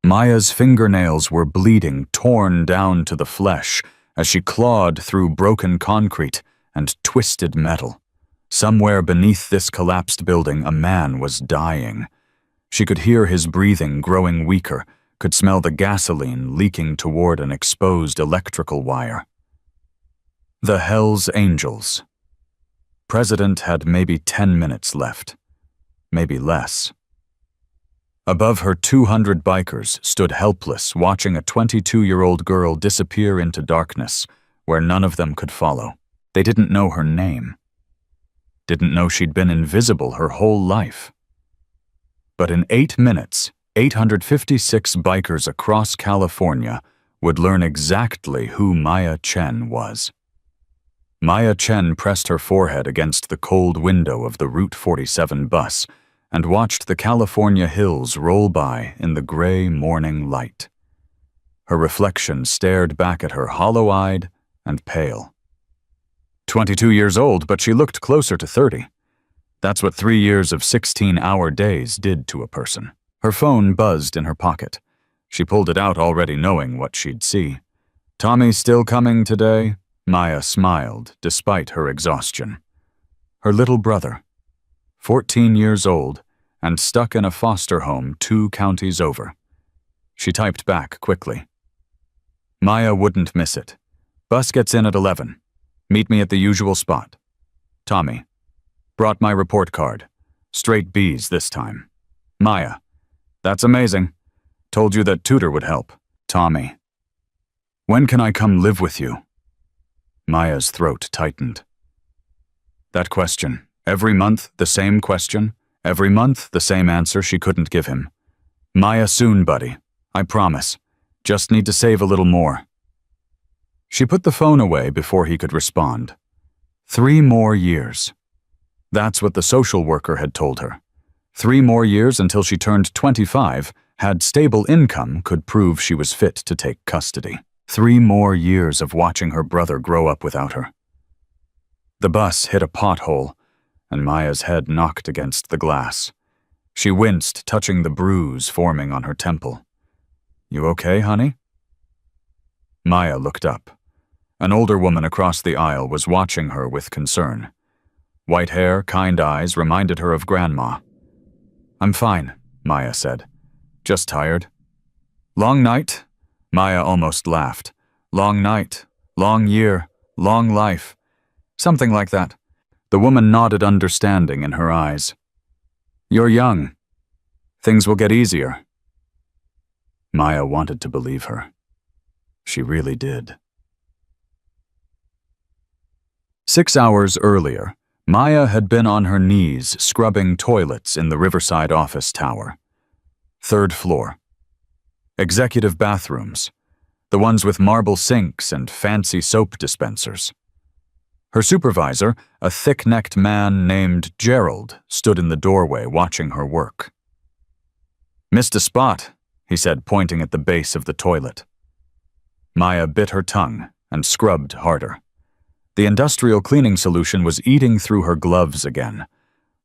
Maya's fingernails were bleeding, torn down to the flesh, as she clawed through broken concrete and twisted metal. Somewhere beneath this collapsed building, a man was dying. She could hear his breathing growing weaker, could smell the gasoline leaking toward an exposed electrical wire. The Hells Angels. President had maybe 10 minutes left. Maybe less. Above her, 200 bikers stood helpless, watching a 22-year-old girl disappear into darkness, where none of them could follow. They didn't know her name. Didn't know she'd been invisible her whole life. But in 8 minutes, 856 bikers across California would learn exactly who Maya Chen was. Maya Chen pressed her forehead against the cold window of the Route 47 bus and watched the California hills roll by in the gray morning light. Her reflection stared back at her, hollow-eyed and pale. 22 years old, but she looked closer to 30. That's what 3 years of 16-hour days did to a person. Her phone buzzed in her pocket. She pulled it out, already knowing what she'd see. "Tommy still coming today?" Maya smiled, despite her exhaustion. Her little brother, 14 years old, and stuck in a foster home 2 counties over. She typed back quickly. Maya wouldn't miss it. "Bus gets in at 11. Meet me at the usual spot. Tommy. Brought my report card. Straight B's this time. Maya. That's amazing. Told you that tutor would help. Tommy. When can I come live with you?" Maya's throat tightened. That question. Every month, the same question. Every month, the same answer she couldn't give him. "Maya, soon, buddy. I promise. Just need to save a little more." She put the phone away before he could respond. 3 more years. That's what the social worker had told her. 3 more years until she turned 25, had stable income, could prove she was fit to take custody. 3 more years of watching her brother grow up without her. The bus hit a pothole, and Maya's head knocked against the glass. She winced, touching the bruise forming on her temple. "You okay, honey?" Maya looked up. An older woman across the aisle was watching her with concern. White hair, kind eyes reminded her of Grandma. "I'm fine," Maya said. "Just tired." "Long night?" Maya almost laughed. "Long night, long year, long life." Something like that. The woman nodded, understanding in her eyes. "You're young. Things will get easier." Maya wanted to believe her. She really did. 6 hours earlier, Maya had been on her knees scrubbing toilets in the Riverside office tower. 3rd floor. Executive bathrooms, the ones with marble sinks and fancy soap dispensers. Her supervisor, a thick-necked man named Gerald, stood in the doorway watching her work. "Missed a spot," he said, pointing at the base of the toilet. Maya bit her tongue and scrubbed harder. The industrial cleaning solution was eating through her gloves again.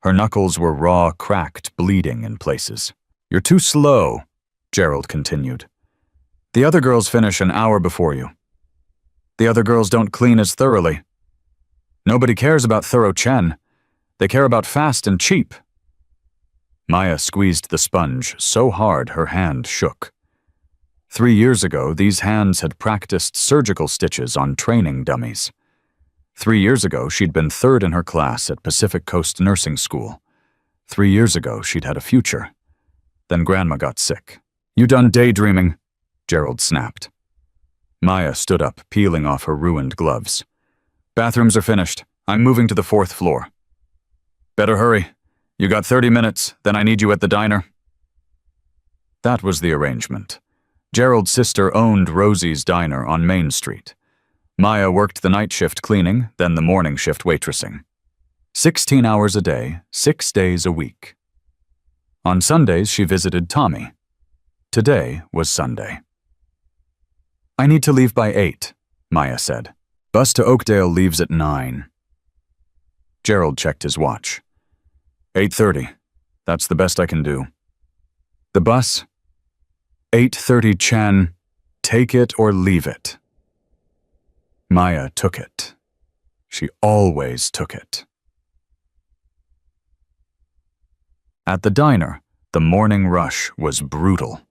Her knuckles were raw, cracked, bleeding in places. "You're too slow," Gerald continued. "The other girls finish an hour before you. The other girls don't clean as thoroughly. Nobody cares about thorough Chen. They care about fast and cheap." Maya squeezed the sponge so hard her hand shook. 3 years ago, these hands had practiced surgical stitches on training dummies. 3 years ago, she'd been 3rd in her class at Pacific Coast Nursing School. 3 years ago, she'd had a future. Then Grandma got sick. "You done daydreaming?" Gerald snapped. Maya stood up, peeling off her ruined gloves. "Bathrooms are finished. I'm moving to the 4th floor." "Better hurry. You got 30 minutes, then I need you at the diner." That was the arrangement. Gerald's sister owned Rosie's Diner on Main Street. Maya worked the night shift cleaning, then the morning shift waitressing. 16 hours a day, 6 days a week. On Sundays, she visited Tommy. Today was Sunday. "I need to leave by 8, Maya said. "Bus to Oakdale leaves at 9. Gerald checked his watch. 8:30. That's the best I can do. "The bus?" 8:30 Chan, take it or leave it. Maya took it. She always took it. At the diner, the morning rush was brutal.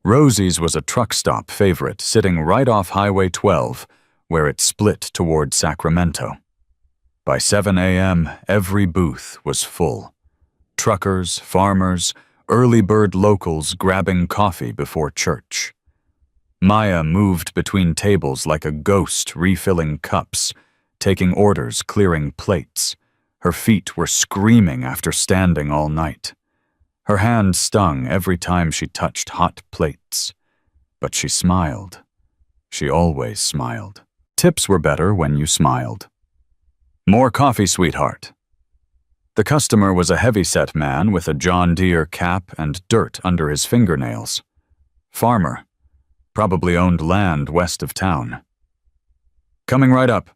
Rosie's was a truck stop favorite sitting right off Highway 12, where it split toward Sacramento. By 7 a.m., every booth was full. Truckers, farmers, early bird locals grabbing coffee before church. Maya moved between tables like a ghost refilling cups, taking orders, clearing plates. Her feet were screaming after standing all night. Her hand stung every time she touched hot plates. But she smiled. She always smiled. Tips were better when you smiled. More coffee, sweetheart. The customer was a heavy-set man with a John Deere cap and dirt under his fingernails. Farmer. Probably owned land west of town. Coming right up.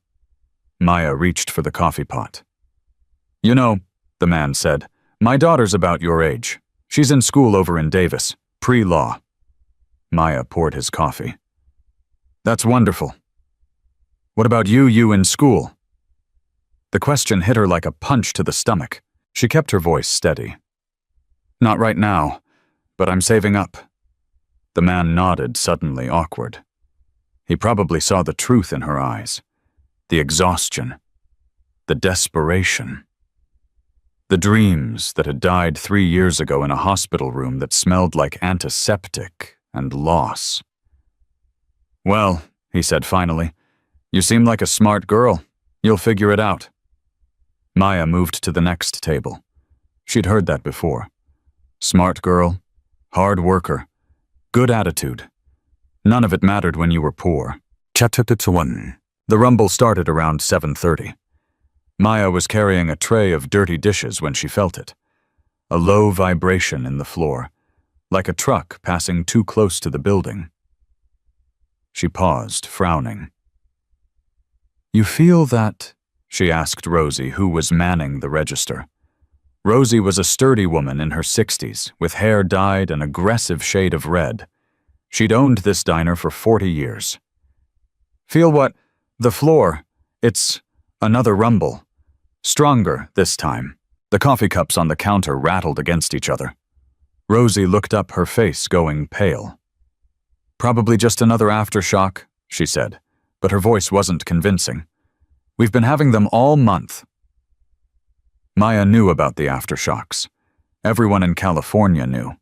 Maya reached for the coffee pot. You know, the man said, my daughter's about your age. She's in school over in Davis, pre-law. Maya poured his coffee. That's wonderful. What about you in school? The question hit her like a punch to the stomach. She kept her voice steady. Not right now, but I'm saving up. The man nodded, suddenly awkward. He probably saw the truth in her eyes. The exhaustion. The desperation. The dreams that had died 3 years ago in a hospital room that smelled like antiseptic and loss. Well, he said finally, you seem like a smart girl. You'll figure it out. Maya moved to the next table. She'd heard that before. Smart girl, hard worker, good attitude. None of it mattered when you were poor. The rumble started around 7:30. Maya was carrying a tray of dirty dishes when she felt it. A low vibration in the floor, like a truck passing too close to the building. She paused, frowning. You feel that? She asked Rosie, who was manning the register. Rosie was a sturdy woman in her 60s, with hair dyed an aggressive shade of red. She'd owned this diner for 40 years. Feel what? The floor. It's another rumble. Stronger this time. The coffee cups on the counter rattled against each other. Rosie looked up, her face going pale. Probably just another aftershock, she said, but her voice wasn't convincing. We've been having them all month. Maya knew about the aftershocks. Everyone in California knew.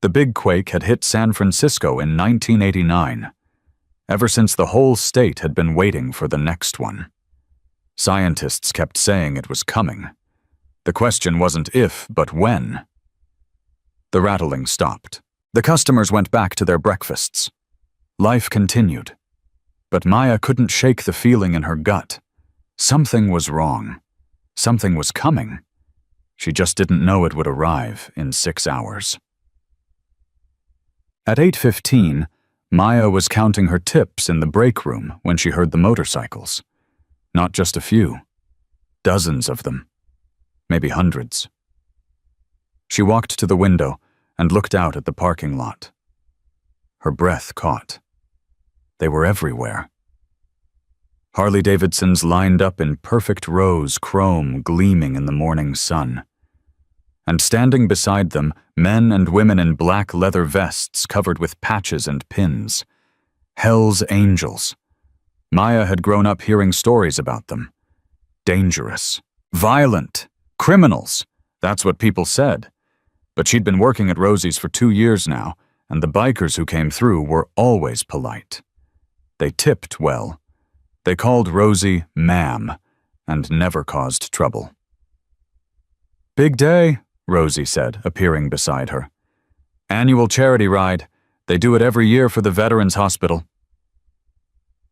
The big quake had hit San Francisco in 1989. Ever since, the whole state had been waiting for the next one. Scientists kept saying it was coming. The question wasn't if, but when. The rattling stopped. The customers went back to their breakfasts. Life continued. But Maya couldn't shake the feeling in her gut. Something was wrong. Something was coming. She just didn't know it would arrive in 6 hours. At 8:15, Maya was counting her tips in the break room when she heard the motorcycles. Not just a few. Dozens of them. Maybe hundreds. She walked to the window and looked out at the parking lot. Her breath caught. They were everywhere. Harley-Davidsons lined up in perfect rows, chrome gleaming in the morning sun. And standing beside them, men and women in black leather vests covered with patches and pins. Hell's Angels. Maya had grown up hearing stories about them. Dangerous. Violent. Criminals. That's what people said. But she'd been working at Rosie's for 2 years now, and the bikers who came through were always polite. They tipped well. They called Rosie ma'am, and never caused trouble. Big day, Rosie said, appearing beside her. Annual charity ride. They do it every year for the Veterans Hospital.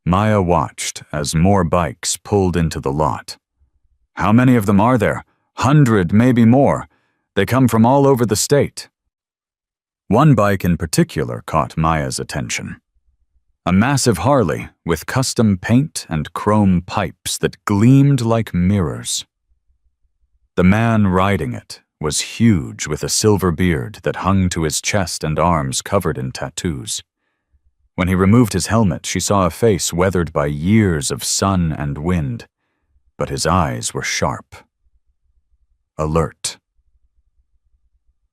Maya watched as more bikes pulled into the lot. How many of them are there? 100, maybe more. They come from all over the state. One bike in particular caught Maya's attention. A massive Harley with custom paint and chrome pipes that gleamed like mirrors. The man riding it was huge with a silver beard that hung to his chest and arms covered in tattoos. When he removed his helmet, she saw a face weathered by years of sun and wind, but his eyes were sharp. Alert.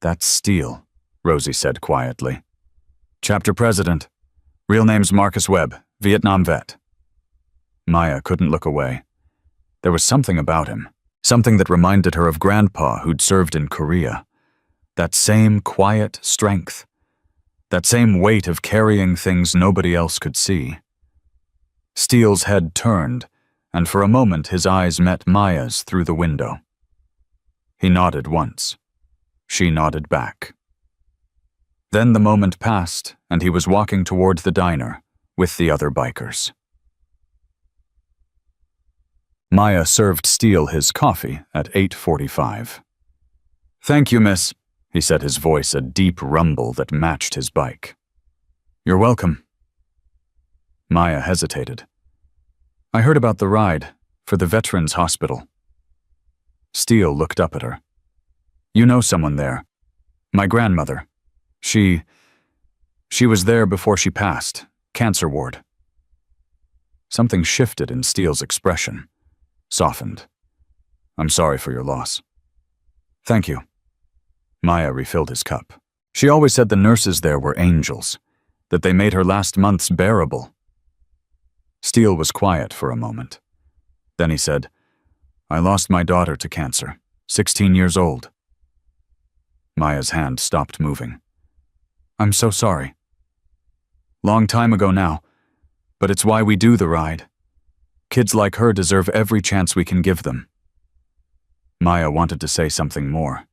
"That's Steele," Rosie said quietly. "Chapter president. Real name's Marcus Webb, Vietnam vet." Maya couldn't look away. There was something about him, something that reminded her of Grandpa who'd served in Korea. That same quiet strength, that same weight of carrying things nobody else could see. Steele's head turned, and for a moment his eyes met Maya's through the window. He nodded once. She nodded back. Then the moment passed, and he was walking toward the diner with the other bikers. Maya served Steele his coffee at 8:45. "Thank you, miss," he said, his voice a deep rumble that matched his bike. "You're welcome." Maya hesitated. "I heard about the ride for the Veterans Hospital." Steele looked up at her. "You know someone there. My grandmother. She was there before she passed. Cancer ward." Something shifted in Steele's expression. Softened. "I'm sorry for your loss." "Thank you." Maya refilled his cup. She always said the nurses there were angels, that they made her last months bearable. Steele was quiet for a moment. Then he said, "I lost my daughter to cancer, 16 years old." Maya's hand stopped moving. "I'm so sorry." "Long time ago now, but it's why we do the ride. Kids like her deserve every chance we can give them." Maya wanted to say something more,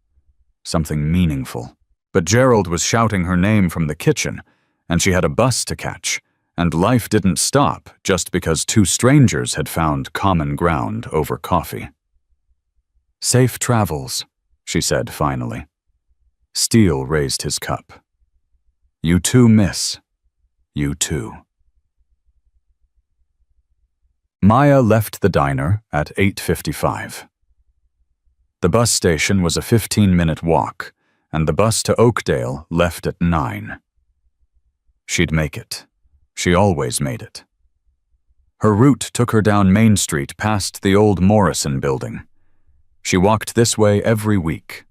something meaningful, but Gerald was shouting her name from the kitchen, and she had a bus to catch, and life didn't stop just because two strangers had found common ground over coffee. "Safe travels," she said finally. Steele raised his cup. "You too, miss. You too." Maya left the diner at 8:55. The bus station was a 15-minute walk, and the bus to Oakdale left at 9. She'd make it. She always made it. Her route took her down Main Street past the old Morrison building. She walked this way every week.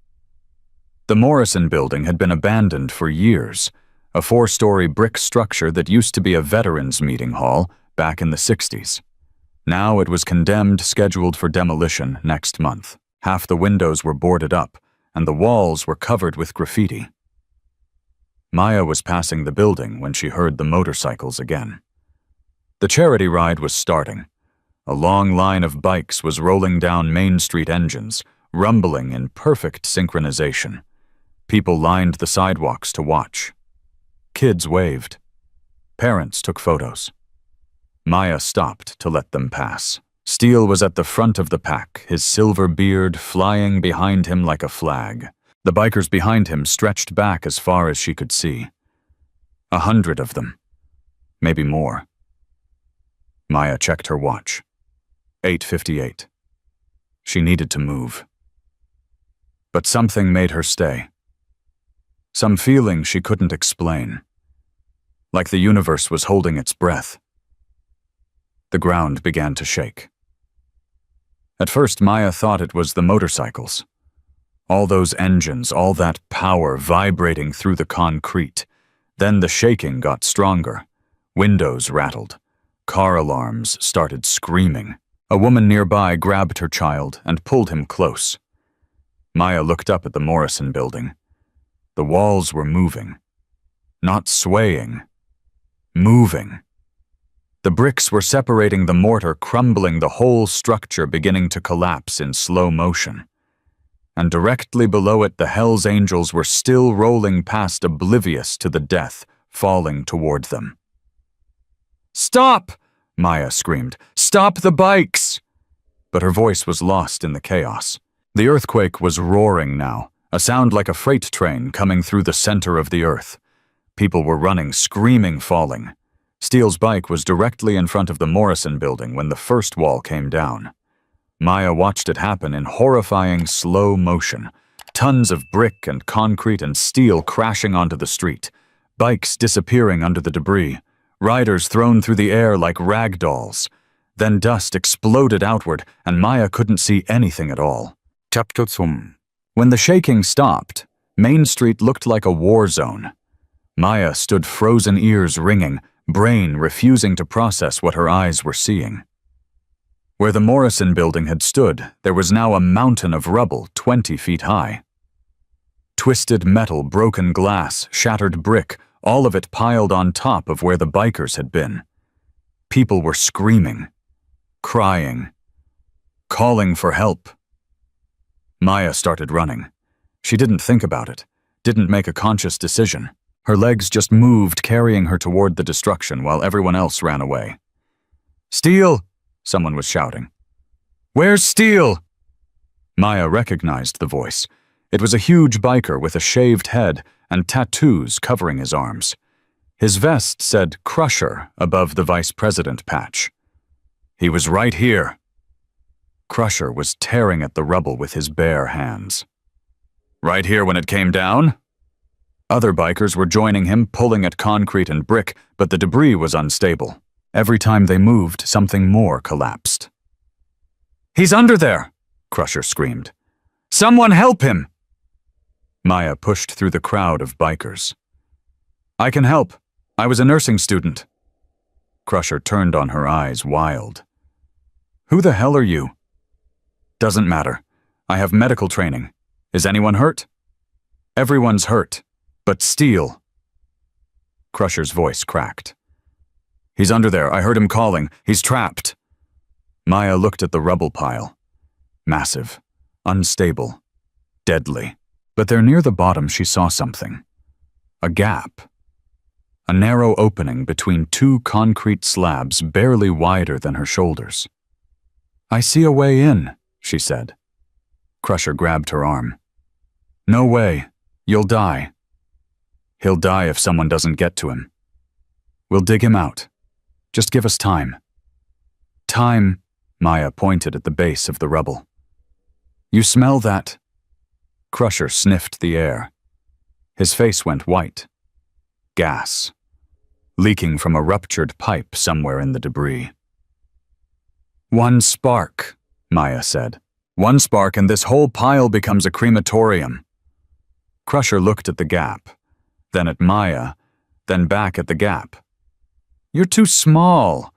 The Morrison building had been abandoned for years, a 4-story brick structure that used to be a veterans meeting hall back in the 60s. Now it was condemned, scheduled for demolition next month. Half the windows were boarded up, and the walls were covered with graffiti. Maya was passing the building when she heard the motorcycles again. The charity ride was starting. A long line of bikes was rolling down Main Street engines, rumbling in perfect synchronization. People lined the sidewalks to watch. Kids waved. Parents took photos. Maya stopped to let them pass. Steele was at the front of the pack, his silver beard flying behind him like a flag. The bikers behind him stretched back as far as she could see. 100 of them. Maybe more. Maya checked her watch. 8:58. She needed to move. But something made her stay. Some feeling she couldn't explain. Like the universe was holding its breath. The ground began to shake. At first, Maya thought it was the motorcycles. All those engines, all that power vibrating through the concrete. Then the shaking got stronger. Windows rattled. Car alarms started screaming. A woman nearby grabbed her child and pulled him close. Maya looked up at the Morrison building. The walls were moving. Not swaying. Moving. The bricks were separating the mortar, crumbling, the whole structure beginning to collapse in slow motion. And directly below it, the Hells Angels were still rolling past, oblivious to the death falling toward them. "Stop!" Maya screamed. "Stop the bikes!" But her voice was lost in the chaos. The earthquake was roaring now, a sound like a freight train coming through the center of the earth. People were running, screaming, falling. Steele's bike was directly in front of the Morrison building when the first wall came down. Maya watched it happen in horrifying slow motion. Tons of brick and concrete and steel crashing onto the street, bikes disappearing under the debris, riders thrown through the air like rag dolls. Then dust exploded outward, and Maya couldn't see anything at all. When the shaking stopped, Main Street looked like a war zone. Maya stood frozen ears ringing, brain refusing to process what her eyes were seeing. Where the Morrison building had stood, there was now a mountain of rubble 20 feet high. Twisted metal, broken glass, shattered brick, all of it piled on top of where the bikers had been. People were screaming, crying, calling for help. Maya started running. She didn't think about it, didn't make a conscious decision. Her legs just moved, carrying her toward the destruction while everyone else ran away. "Steele!" someone was shouting. "Where's Steele?" Maya recognized the voice. It was a huge biker with a shaved head and tattoos covering his arms. His vest said Crusher above the vice president patch. He was right here. Crusher was tearing at the rubble with his bare hands. Right here when it came down? Other bikers were joining him, pulling at concrete and brick, but the debris was unstable. Every time they moved, something more collapsed. "He's under there!" Crusher screamed. "Someone help him!" Maya pushed through the crowd of bikers. "I can help. I was a nursing student." Crusher turned on her eyes, wild. "Who the hell are you?" "Doesn't matter. I have medical training. Is anyone hurt?" "Everyone's hurt. But Steele." Crusher's voice cracked. "He's under there. I heard him calling. He's trapped." Maya looked at the rubble pile. Massive, unstable, deadly. But there near the bottom she saw something. A gap. A narrow opening between two concrete slabs barely wider than her shoulders. "I see a way in," she said. Crusher grabbed her arm. "No way. You'll die." "He'll die if someone doesn't get to him. We'll dig him out. Just give us time." "Time," Maya pointed at the base of the rubble. "You smell that?" Crusher sniffed the air. His face went white. Gas. Leaking from a ruptured pipe somewhere in the debris. "One spark," Maya said. "One spark and this whole pile becomes a crematorium." Crusher looked at the gap, then at Maya, then back at the gap. "You're too small.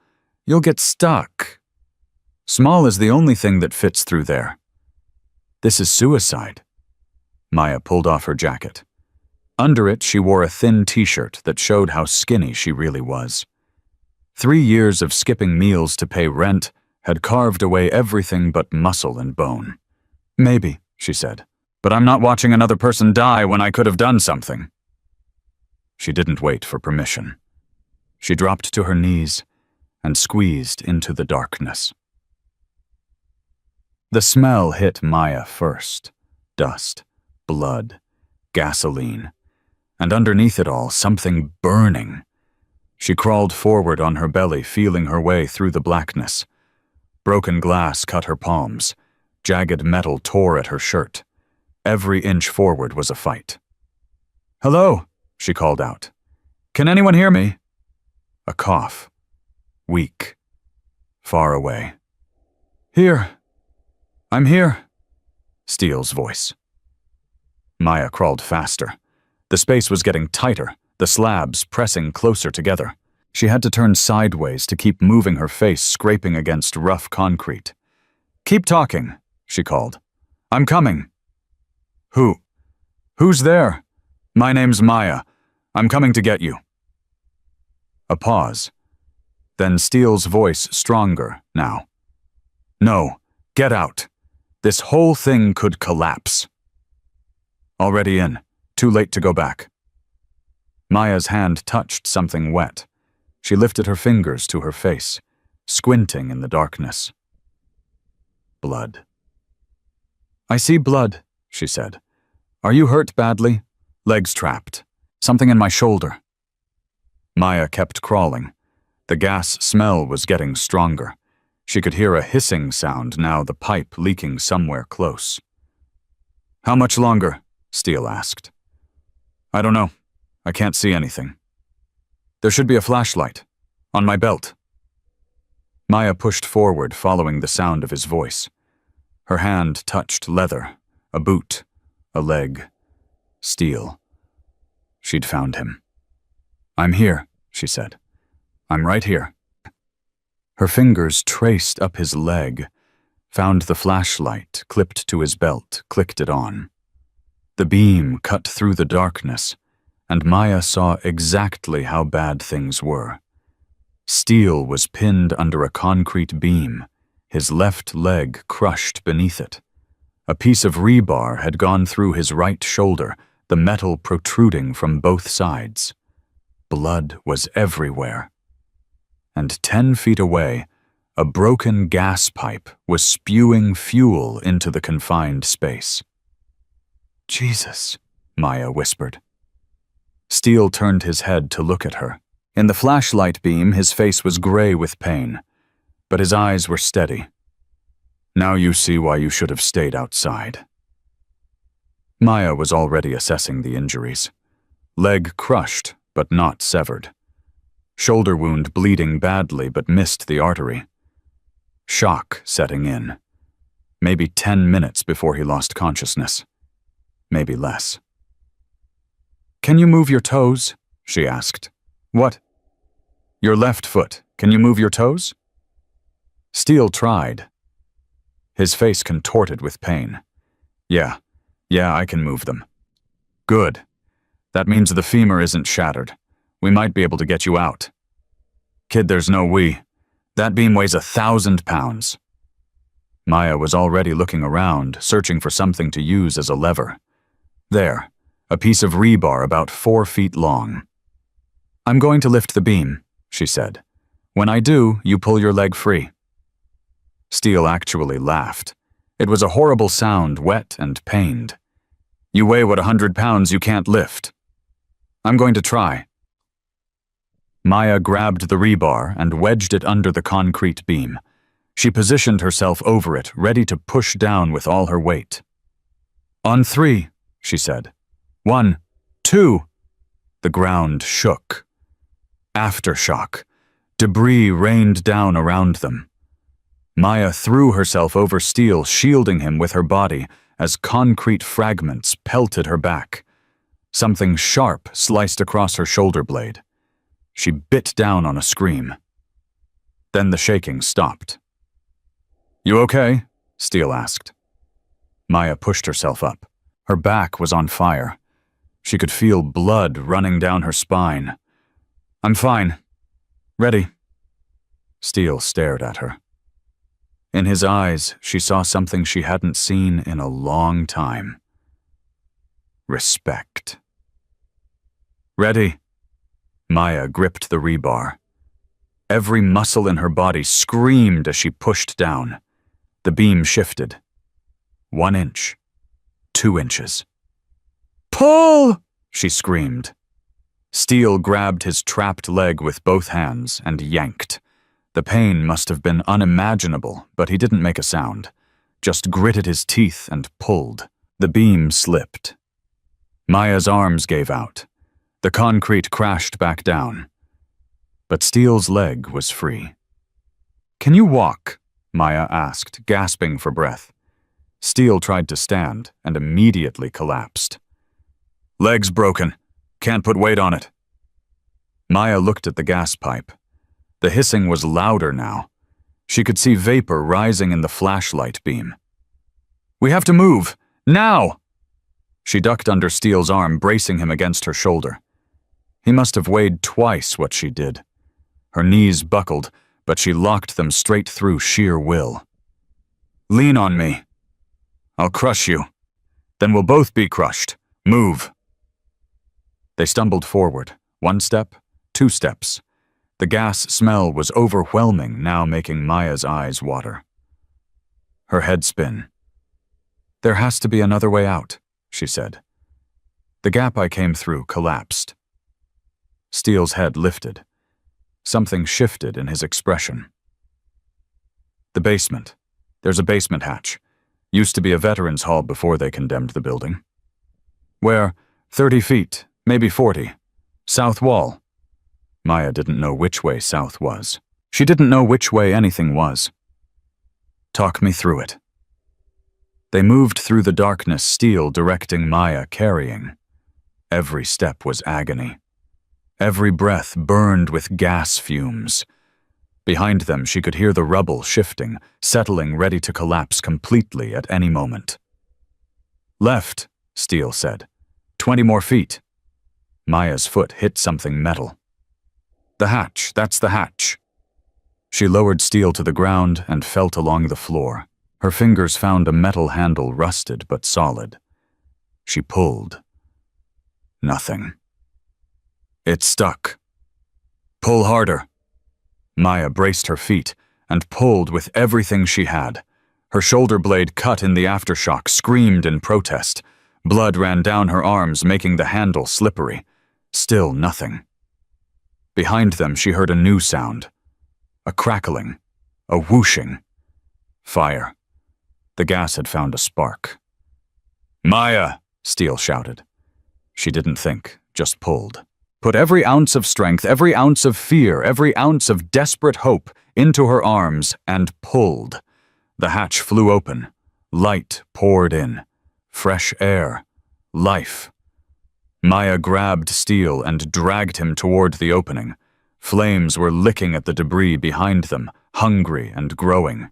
You'll get stuck." "Small is the only thing that fits through there." "This is suicide." Maya pulled off her jacket. Under it, she wore a thin t-shirt that showed how skinny she really was. 3 years of skipping meals to pay rent had carved away everything but muscle and bone. "Maybe," she said, "but I'm not watching another person die when I could have done something." She didn't wait for permission. She dropped to her knees and squeezed into the darkness. The smell hit Maya first. Dust, blood, gasoline, and underneath it all, something burning. She crawled forward on her belly, feeling her way through the blackness. Broken glass cut her palms. Jagged metal tore at her shirt. Every inch forward was a fight. "Hello," she called out. "Can anyone hear me?" A cough. Weak. Far away. "Here. I'm here." Steele's voice. Maya crawled faster. The space was getting tighter, the slabs pressing closer together. She had to turn sideways to keep moving, her face scraping against rough concrete. "Keep talking," she called. "I'm coming." Who's there?" "My name's Maya. I'm coming to get you." A pause. Then Steele's voice stronger now. "No, get out. This whole thing could collapse." "Already in. Too late to go back." Maya's hand touched something wet. She lifted her fingers to her face, squinting in the darkness. Blood. "I see blood," she said. "Are you hurt badly?" "Legs trapped. Something in my shoulder." Maya kept crawling. The gas smell was getting stronger. She could hear a hissing sound now, the pipe leaking somewhere close. How much longer? Steele asked. I don't know. I can't see anything. There should be a flashlight. On my belt. Maya pushed forward, following the sound of his voice. Her hand touched leather, a boot, a leg, steel. She'd found him. I'm here, she said. I'm right here. Her fingers traced up his leg, found the flashlight, clipped to his belt, clicked it on. The beam cut through the darkness, and Maya saw exactly how bad things were. Steele was pinned under a concrete beam, his left leg crushed beneath it. A piece of rebar had gone through his right shoulder, the metal protruding from both sides. Blood was everywhere. And 10 feet away, a broken gas pipe was spewing fuel into the confined space. Jesus, Maya whispered. Steele turned his head to look at her. In the flashlight beam, his face was gray with pain, but his eyes were steady. Now you see why you should have stayed outside. Maya was already assessing the injuries. Leg crushed, but not severed. Shoulder wound bleeding badly, but missed the artery. Shock setting in. Maybe 10 minutes before he lost consciousness. Maybe less. Can you move your toes? She asked. What? Your left foot. Can you move your toes? Steele tried. His face contorted with pain. Yeah, I can move them. Good. That means the femur isn't shattered. We might be able to get you out. Kid, there's no we. That beam weighs 1,000 pounds. Maya was already looking around, searching for something to use as a lever. There, a piece of rebar about 4 feet long. I'm going to lift the beam, she said. When I do, you pull your leg free. Steele actually laughed. It was a horrible sound, wet and pained. You weigh what 100 pounds you can't lift. I'm going to try. Maya grabbed the rebar and wedged it under the concrete beam. She positioned herself over it, ready to push down with all her weight. On 3, she said. 1, 2. The ground shook. Aftershock. Debris rained down around them. Maya threw herself over Steele, shielding him with her body as concrete fragments pelted her back. Something sharp sliced across her shoulder blade. She bit down on a scream. Then the shaking stopped. You okay? Steele asked. Maya pushed herself up. Her back was on fire. She could feel blood running down her spine. I'm fine. Ready. Steele stared at her. In his eyes, she saw something she hadn't seen in a long time. Respect. Ready. Maya gripped the rebar. Every muscle in her body screamed as she pushed down. The beam shifted. 1 inch. 2 inches. Pull! She screamed. Steele grabbed his trapped leg with both hands and yanked. The pain must have been unimaginable, but he didn't make a sound, just gritted his teeth and pulled. The beam slipped. Maya's arms gave out. The concrete crashed back down. But Steele's leg was free. Can you walk? Maya asked, gasping for breath. Steele tried to stand and immediately collapsed. Leg's broken. Can't put weight on it. Maya looked at the gas pipe. The hissing was louder now. She could see vapor rising in the flashlight beam. We have to move! Now! She ducked under Steele's arm, bracing him against her shoulder. He must have weighed twice what she did. Her knees buckled, but she locked them straight through sheer will. Lean on me. I'll crush you. Then we'll both be crushed. Move. They stumbled forward, 1 step, 2 steps. The gas smell was overwhelming, now making Maya's eyes water. Her head spin. There has to be another way out, she said. The gap I came through collapsed. Steele's head lifted. Something shifted in his expression. The basement. There's a basement hatch. Used to be a veterans hall before they condemned the building. Where? 30 feet, maybe 40. South wall. Maya didn't know which way south was. She didn't know which way anything was. Talk me through it. They moved through the darkness, Steele directing, Maya carrying. Every step was agony. Every breath burned with gas fumes. Behind them, she could hear the rubble shifting, settling, ready to collapse completely at any moment. Left, Steele said. 20 more feet. Maya's foot hit something metal. The hatch, that's the hatch. She lowered Steele to the ground and felt along the floor. Her fingers found a metal handle, rusted but solid. She pulled. Nothing. It stuck. Pull harder. Maya braced her feet and pulled with everything she had. Her shoulder blade cut in the aftershock, screamed in protest. Blood ran down her arms, making the handle slippery. Still nothing. Behind them, she heard a new sound. A crackling. A whooshing. Fire. The gas had found a spark. Maya, Steele shouted. She didn't think, just pulled. Put every ounce of strength, every ounce of fear, every ounce of desperate hope into her arms and pulled. The hatch flew open. Light poured in. Fresh air. Life. Maya grabbed Steele and dragged him toward the opening. Flames were licking at the debris behind them, hungry and growing.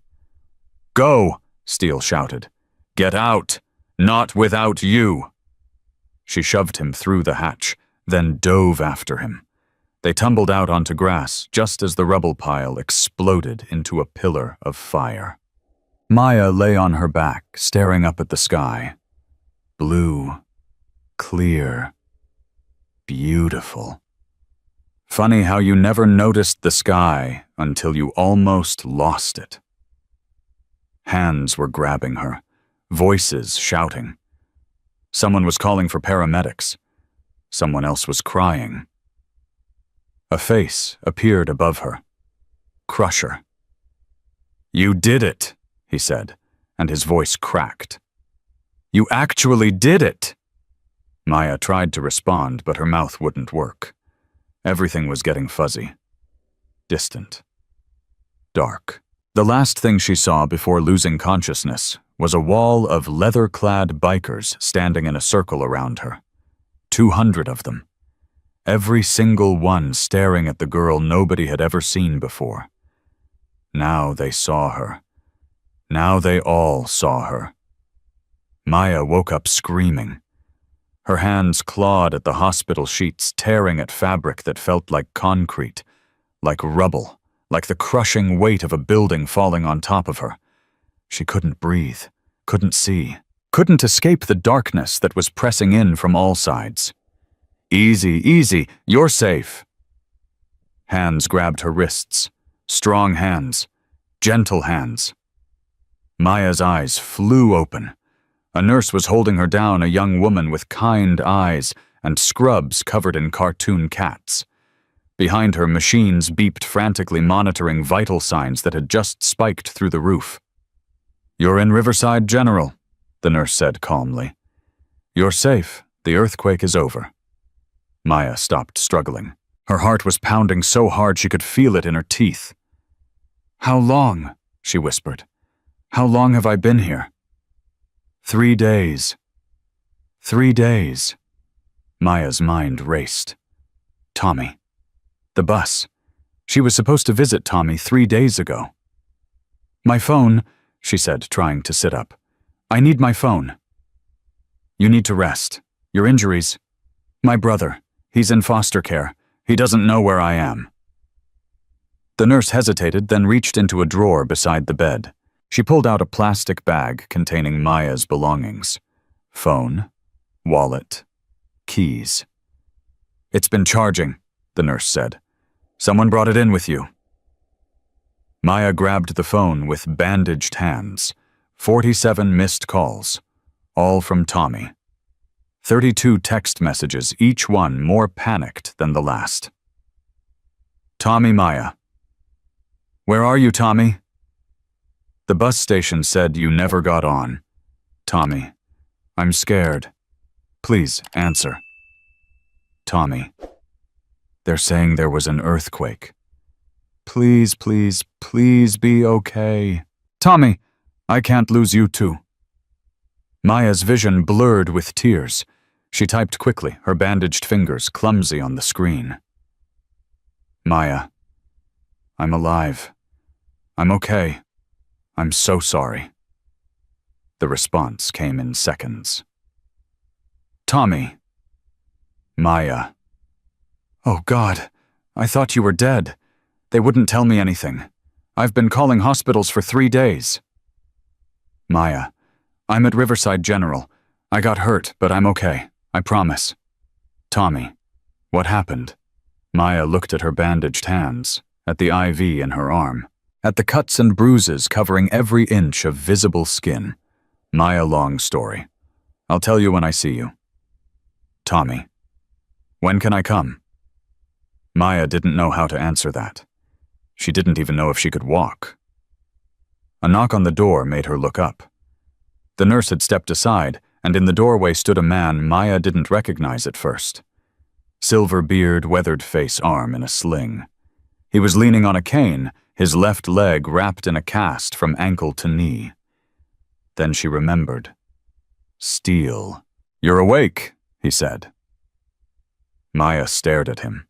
Go, Steele shouted. Get out. Not without you. She shoved him through the hatch, then dove after him. They tumbled out onto grass just as the rubble pile exploded into a pillar of fire. Maya lay on her back, staring up at the sky. Blue, clear, beautiful. Funny how you never noticed the sky until you almost lost it. Hands were grabbing her, voices shouting. Someone was calling for paramedics. Someone else was crying. A face appeared above her. Crusher. You did it, he said, and his voice cracked. You actually did it! Maya tried to respond, but her mouth wouldn't work. Everything was getting fuzzy. Distant. Dark. The last thing she saw before losing consciousness was a wall of leather-clad bikers standing in a circle around her. 200 of them. Every single one staring at the girl nobody had ever seen before. Now they saw her. Now they all saw her. Maya woke up screaming. Her hands clawed at the hospital sheets, tearing at fabric that felt like concrete, like rubble, like the crushing weight of a building falling on top of her. She couldn't breathe, couldn't see, couldn't escape the darkness that was pressing in from all sides. Easy, easy, you're safe. Hands grabbed her wrists, strong hands, gentle hands. Maya's eyes flew open. A nurse was holding her down, a young woman with kind eyes and scrubs covered in cartoon cats. Behind her, machines beeped frantically, monitoring vital signs that had just spiked through the roof. You're in Riverside, General, the nurse said calmly. You're safe. The earthquake is over. Maya stopped struggling. Her heart was pounding so hard she could feel it in her teeth. How long? She whispered. How long have I been here? 3 days. 3 days. Maya's mind raced. Tommy. The bus. She was supposed to visit Tommy 3 days ago. My phone, she said, trying to sit up. I need my phone. You need to rest. Your injuries. My brother. He's in foster care. He doesn't know where I am. The nurse hesitated, then reached into a drawer beside the bed. She pulled out a plastic bag containing Maya's belongings. Phone, wallet, keys. It's been charging, the nurse said. Someone brought it in with you. Maya grabbed the phone with bandaged hands. 47 missed calls, all from Tommy. 32 text messages, each one more panicked than the last. Tommy, Maya. Where are you, Tommy? The bus station said you never got on. Tommy, I'm scared. Please, answer. Tommy, they're saying there was an earthquake. Please, please, please be okay. Tommy, I can't lose you too. Maya's vision blurred with tears. She typed quickly, her bandaged fingers clumsy on the screen. Maya, I'm alive. I'm okay. I'm so sorry. The response came in seconds. Tommy. Maya. Oh God, I thought you were dead. They wouldn't tell me anything. I've been calling hospitals for 3 days. Maya, I'm at Riverside General. I got hurt, but I'm okay. I promise. Tommy, what happened? Maya looked at her bandaged hands, at the IV in her arm, at the cuts and bruises covering every inch of visible skin. Maya, long story. I'll tell you when I see you. Tommy, when can I come? Maya didn't know how to answer that. She didn't even know if she could walk. A knock on the door made her look up. The nurse had stepped aside, and in the doorway stood a man Maya didn't recognize at first. Silver beard, weathered face, arm in a sling. He was leaning on a cane, his left leg wrapped in a cast from ankle to knee. Then she remembered. Steele. You're awake, he said. Maya stared at him.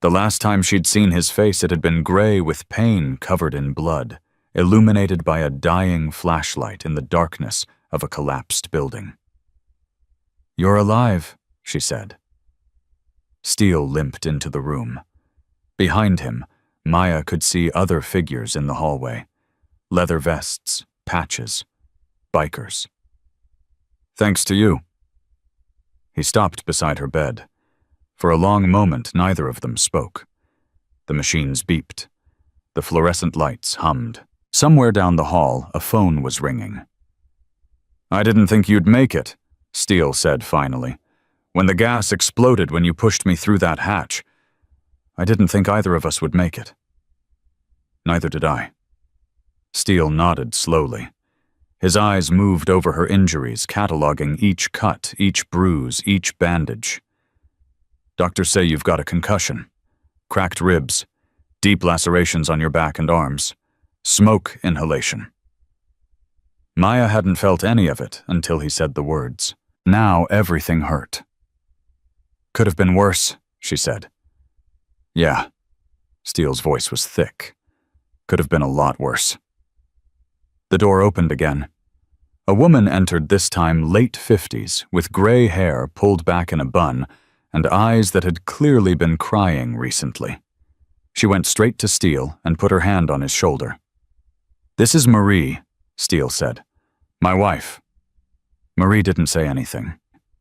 The last time she'd seen his face, it had been gray with pain covered in blood, illuminated by a dying flashlight in the darkness of a collapsed building. You're alive, she said. Steele limped into the room. Behind him, Maya could see other figures in the hallway. Leather vests, patches, bikers. Thanks to you. He stopped beside her bed. For a long moment, neither of them spoke. The machines beeped. The fluorescent lights hummed. Somewhere down the hall, a phone was ringing. I didn't think you'd make it, Steele said finally. When the gas exploded when you pushed me through that hatch, I didn't think either of us would make it. Neither did I. Steele nodded slowly. His eyes moved over her injuries, cataloging each cut, each bruise, each bandage. Doctors say you've got a concussion, cracked ribs, deep lacerations on your back and arms, smoke inhalation. Maya hadn't felt any of it until he said the words. Now everything hurt. Could have been worse, she said. Yeah. Steele's voice was thick. Could have been a lot worse. The door opened again. A woman entered, this time late 50s, with gray hair pulled back in a bun and eyes that had clearly been crying recently. She went straight to Steele and put her hand on his shoulder. This is Marie, Steele said. My wife. Marie didn't say anything.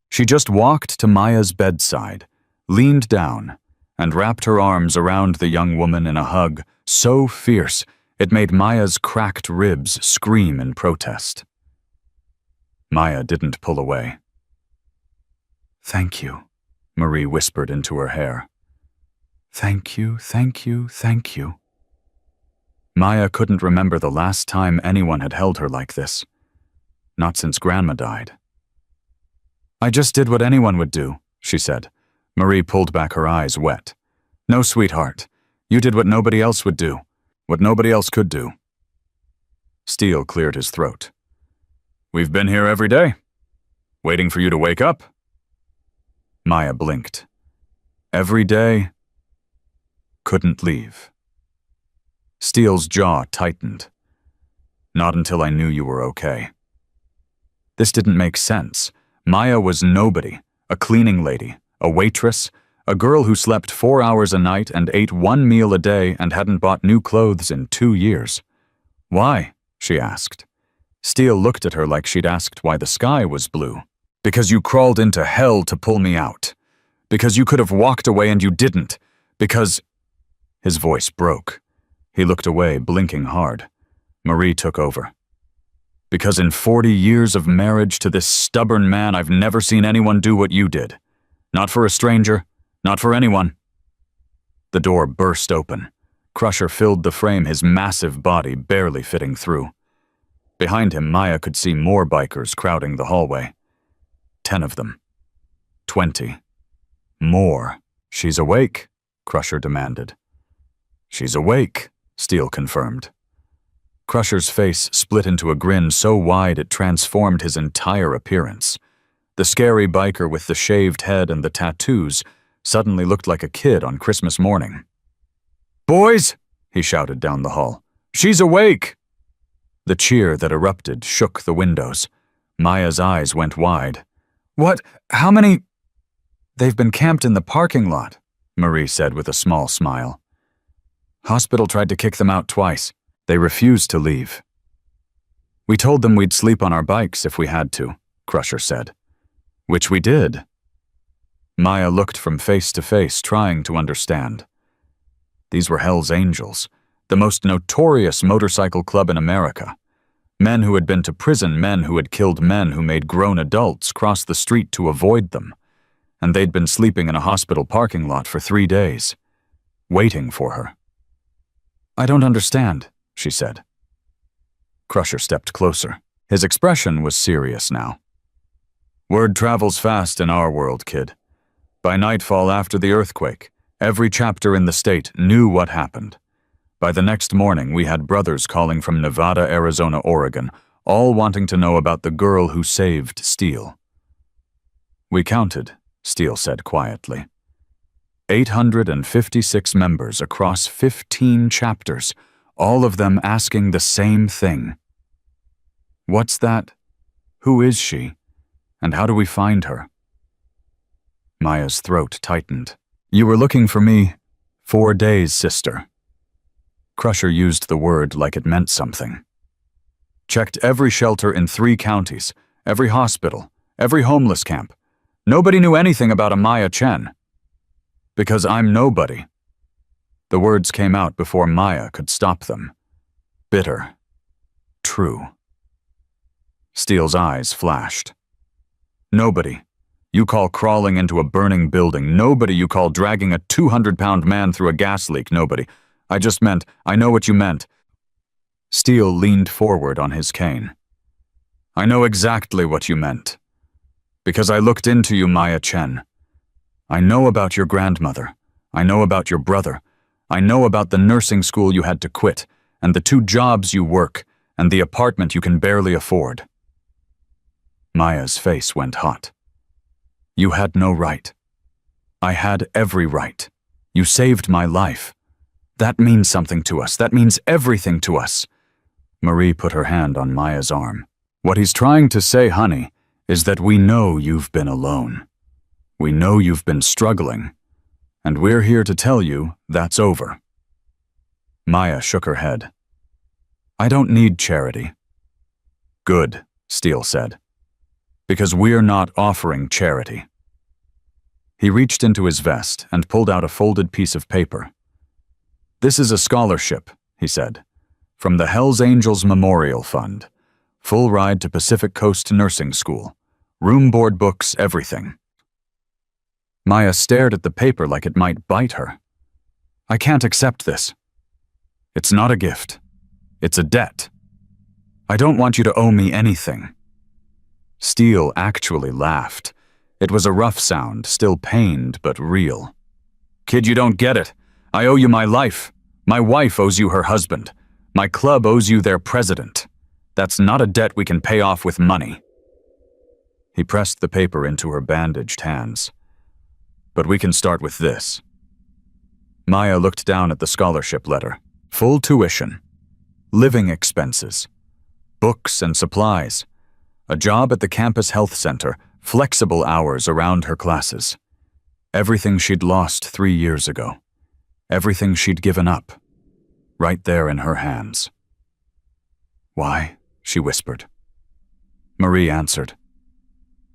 She just walked to Maya's bedside, leaned down, and wrapped her arms around the young woman in a hug so fierce it made Maya's cracked ribs scream in protest. Maya didn't pull away. Thank you, Marie whispered into her hair. Thank you, thank you, thank you. Maya couldn't remember the last time anyone had held her like this. Not since Grandma died. I just did what anyone would do, she said. Marie pulled back, her eyes wet. No, sweetheart. You did what nobody else would do. What nobody else could do. Steele cleared his throat. We've been here every day. Waiting for you to wake up. Maya blinked. Every day. Couldn't leave. Steele's jaw tightened. Not until I knew you were okay. This didn't make sense. Maya was nobody, a cleaning lady, a waitress, a girl who slept 4 hours a night and ate 1 meal a day and hadn't bought new clothes in 2 years. Why? She asked. Steele looked at her like she'd asked why the sky was blue. Because you crawled into hell to pull me out. Because you could have walked away and you didn't. Because... His voice broke. He looked away, blinking hard. Marie took over. Because in 40 years of marriage to this stubborn man, I've never seen anyone do what you did. Not for a stranger, not for anyone. The door burst open. Crusher filled the frame, his massive body barely fitting through. Behind him, Maya could see more bikers crowding the hallway. 10 of them. 20. More. "She's awake," Crusher demanded. "She's awake," Steele confirmed. Crusher's face split into a grin so wide it transformed his entire appearance. The scary biker with the shaved head and the tattoos suddenly looked like a kid on Christmas morning. "Boys!" he shouted down the hall. "She's awake!" The cheer that erupted shook the windows. Maya's eyes went wide. "What? How many?" "They've been camped in the parking lot," Marie said with a small smile. "Hospital tried to kick them out twice. They refused to leave." "We told them we'd sleep on our bikes if we had to," Crusher said. "Which we did." Maya looked from face to face, trying to understand. These were Hell's Angels, the most notorious motorcycle club in America. Men who had been to prison, men who had killed men who made grown adults cross the street to avoid them. And they'd been sleeping in a hospital parking lot for 3 days, waiting for her. "I don't understand," she said. Crusher stepped closer. His expression was serious now. "Word travels fast in our world, kid. By nightfall after the earthquake, every chapter in the state knew what happened. By the next morning, we had brothers calling from Nevada, Arizona, Oregon, all wanting to know about the girl who saved Steele." "We counted," Steele said quietly. 856 members across 15 chapters, all of them asking the same thing. "What's that? Who is she? And how do we find her?" Maya's throat tightened. "You were looking for me 4 days, sister." Crusher used the word like it meant something. "Checked every shelter in 3 counties, every hospital, every homeless camp. Nobody knew anything about Amaya Chen. Because I'm nobody." The words came out before Maya could stop them. Bitter. True. Steele's eyes flashed. "Nobody. You call crawling into a burning building. Nobody you call dragging a 200-pound man through a gas leak. Nobody. I just meant, I know what you meant." Steele leaned forward on his cane. "I know exactly what you meant. Because I looked into you, Maya Chen. I know about your grandmother. I know about your brother. I know about the nursing school you had to quit, and the 2 jobs you work, and the apartment you can barely afford." Maya's face went hot. "You had no right. I had every right. You saved my life. That means something to us. That means everything to us." Marie put her hand on Maya's arm. "What he's trying to say, honey, is that we know you've been alone. We know you've been struggling, and we're here to tell you that's over." Maya shook her head. "I don't need charity." "Good," Steele said. "Because we're not offering charity." He reached into his vest and pulled out a folded piece of paper. "This is a scholarship," he said, "from the Hell's Angels Memorial Fund. Full ride to Pacific Coast Nursing School. Room, board, books, everything." Maya stared at the paper like it might bite her. "I can't accept this. It's not a gift. It's a debt. I don't want you to owe me anything." Steele actually laughed. It was a rough sound, still pained but real. "Kid, you don't get it. I owe you my life. My wife owes you her husband. My club owes you their president. That's not a debt we can pay off with money." He pressed the paper into her bandaged hands. "But we can start with this." Maya looked down at the scholarship letter. Full tuition, living expenses, books and supplies, a job at the campus health center, flexible hours around her classes. Everything she'd lost 3 years ago. Everything she'd given up. Right there in her hands. "Why?" she whispered. Marie answered.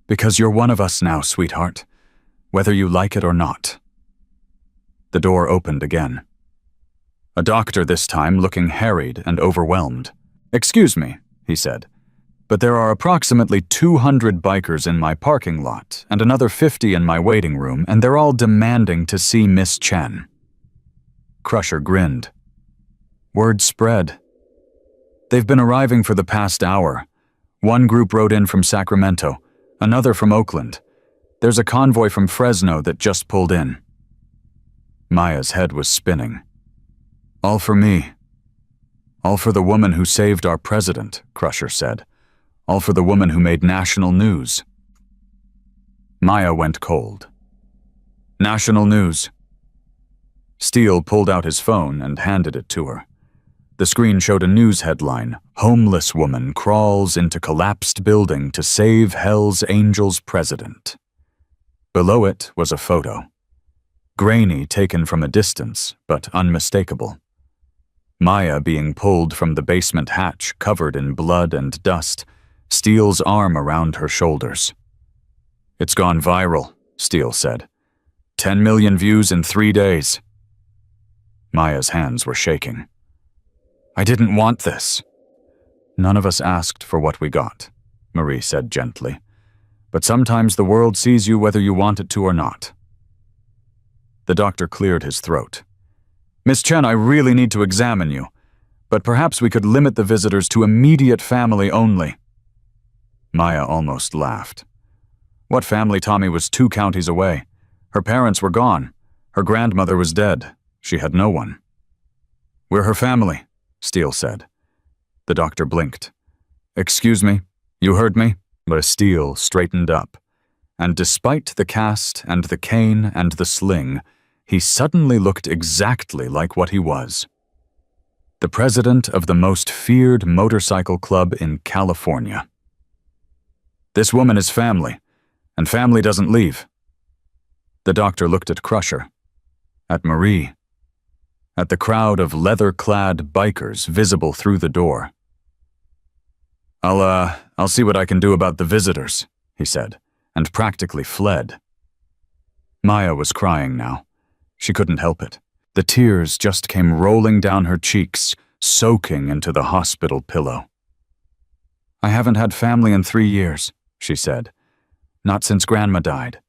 "Because you're one of us now, sweetheart, whether you like it or not." The door opened again. A doctor this time, looking harried and overwhelmed. "Excuse me," he said, "but there are approximately 200 bikers in my parking lot and another 50 in my waiting room, and they're all demanding to see Miss Chen." Crusher grinned. "Word spread." They've been arriving for the past hour. One group rode in from Sacramento, another from Oakland. There's a convoy from Fresno that just pulled in. Maya's head was spinning. All for me. All for the woman who saved our president, Crusher said. All for the woman who made national news. Maya went cold. National news. Steele pulled out his phone and handed it to her. The screen showed a news headline, "Homeless woman crawls into collapsed building to save Hell's Angels president." Below it was a photo. Grainy, taken from a distance, but unmistakable. Maya being pulled from the basement hatch, covered in blood and dust, Steele's arm around her shoulders. "It's gone viral," Steele said. 10 million views in 3 days. Maya's hands were shaking. "I didn't want this." "None of us asked for what we got," Marie said gently. "But sometimes the world sees you whether you want it to or not." The doctor cleared his throat. "Miss Chen, I really need to examine you, but perhaps we could limit the visitors to immediate family only." Maya almost laughed. What family? Tommy was 2 counties away. Her parents were gone. Her grandmother was dead. She had no one. "We're her family," Steele said. The doctor blinked. "Excuse me, you heard me?" But Steele straightened up, and despite the cast and the cane and the sling, he suddenly looked exactly like what he was. The president of the most feared motorcycle club in California. "This woman is family, and family doesn't leave." The doctor looked at Crusher, at Marie, at the crowd of leather-clad bikers visible through the door. I'll see what I can do about the visitors," he said, and practically fled. Maya was crying now. She couldn't help it. The tears just came rolling down her cheeks, soaking into the hospital pillow. "I haven't had family in 3 years," she said. "Not since Grandma died."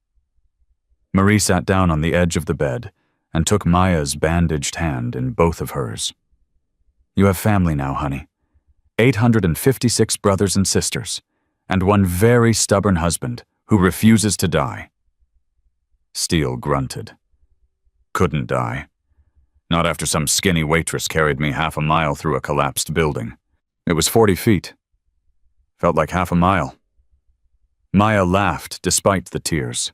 Marie sat down on the edge of the bed and took Maya's bandaged hand in both of hers. "You have family now, honey. 856 brothers and sisters, and one very stubborn husband who refuses to die." Steele grunted. "Couldn't die. Not after some skinny waitress carried me half a mile through a collapsed building. It was 40 feet. Felt like half a mile." Maya laughed despite the tears.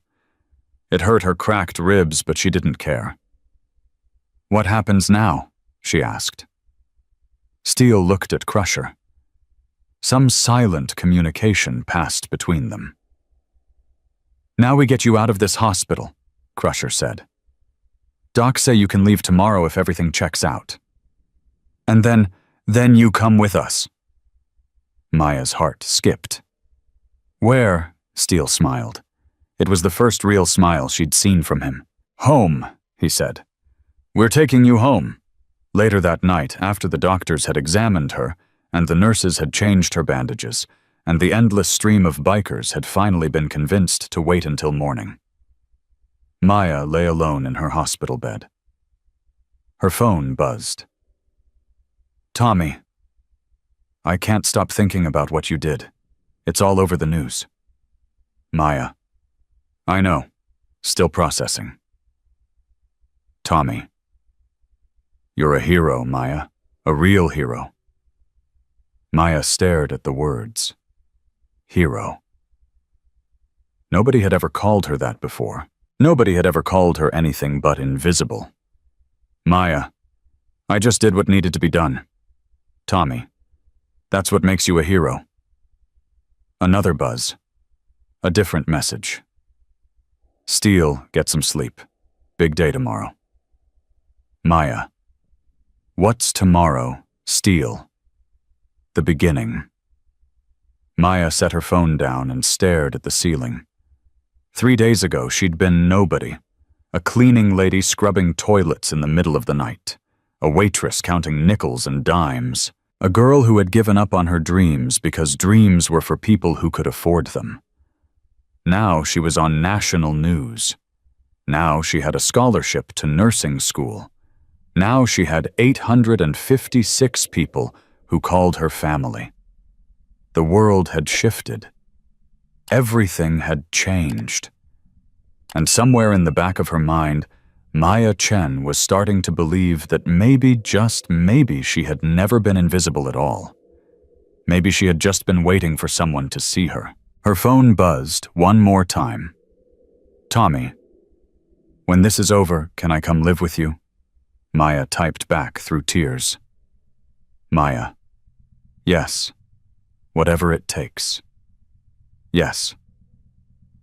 It hurt her cracked ribs, but she didn't care. "What happens now?" she asked. Steele looked at Crusher. Some silent communication passed between them. "Now we get you out of this hospital," Crusher said. "Docs say you can leave tomorrow if everything checks out. And then you come with us." Maya's heart skipped. "Where?" Steele smiled. It was the first real smile she'd seen from him. "Home," he said. "We're taking you home." Later that night, after the doctors had examined her, and the nurses had changed her bandages, and the endless stream of bikers had finally been convinced to wait until morning, Maya lay alone in her hospital bed. Her phone buzzed. "Tommy, I can't stop thinking about what you did. It's all over the news." Maya, "I know. Still processing." Tommy, "You're a hero, Maya. A real hero." Maya stared at the words. Hero. Nobody had ever called her that before. Nobody had ever called her anything but invisible. Maya, "I just did what needed to be done." Tommy, "That's what makes you a hero." Another buzz. A different message. Steele, get some sleep. Big day tomorrow. Maya, "What's tomorrow, Steele?" The beginning. Maya set her phone down and stared at the ceiling. 3 days ago, she'd been nobody. A cleaning lady scrubbing toilets in the middle of the night. A waitress counting nickels and dimes. A girl who had given up on her dreams because dreams were for people who could afford them. Now she was on national news. Now she had a scholarship to nursing school. Now she had 856 people who called her family. The world had shifted. Everything had changed. And somewhere in the back of her mind, Maya Chen was starting to believe that maybe, just maybe, she had never been invisible at all. Maybe she had just been waiting for someone to see her. Her phone buzzed one more time. "Tommy, when this is over, can I come live with you?" Maya typed back through tears. Maya: "Yes. Whatever it takes." Yes.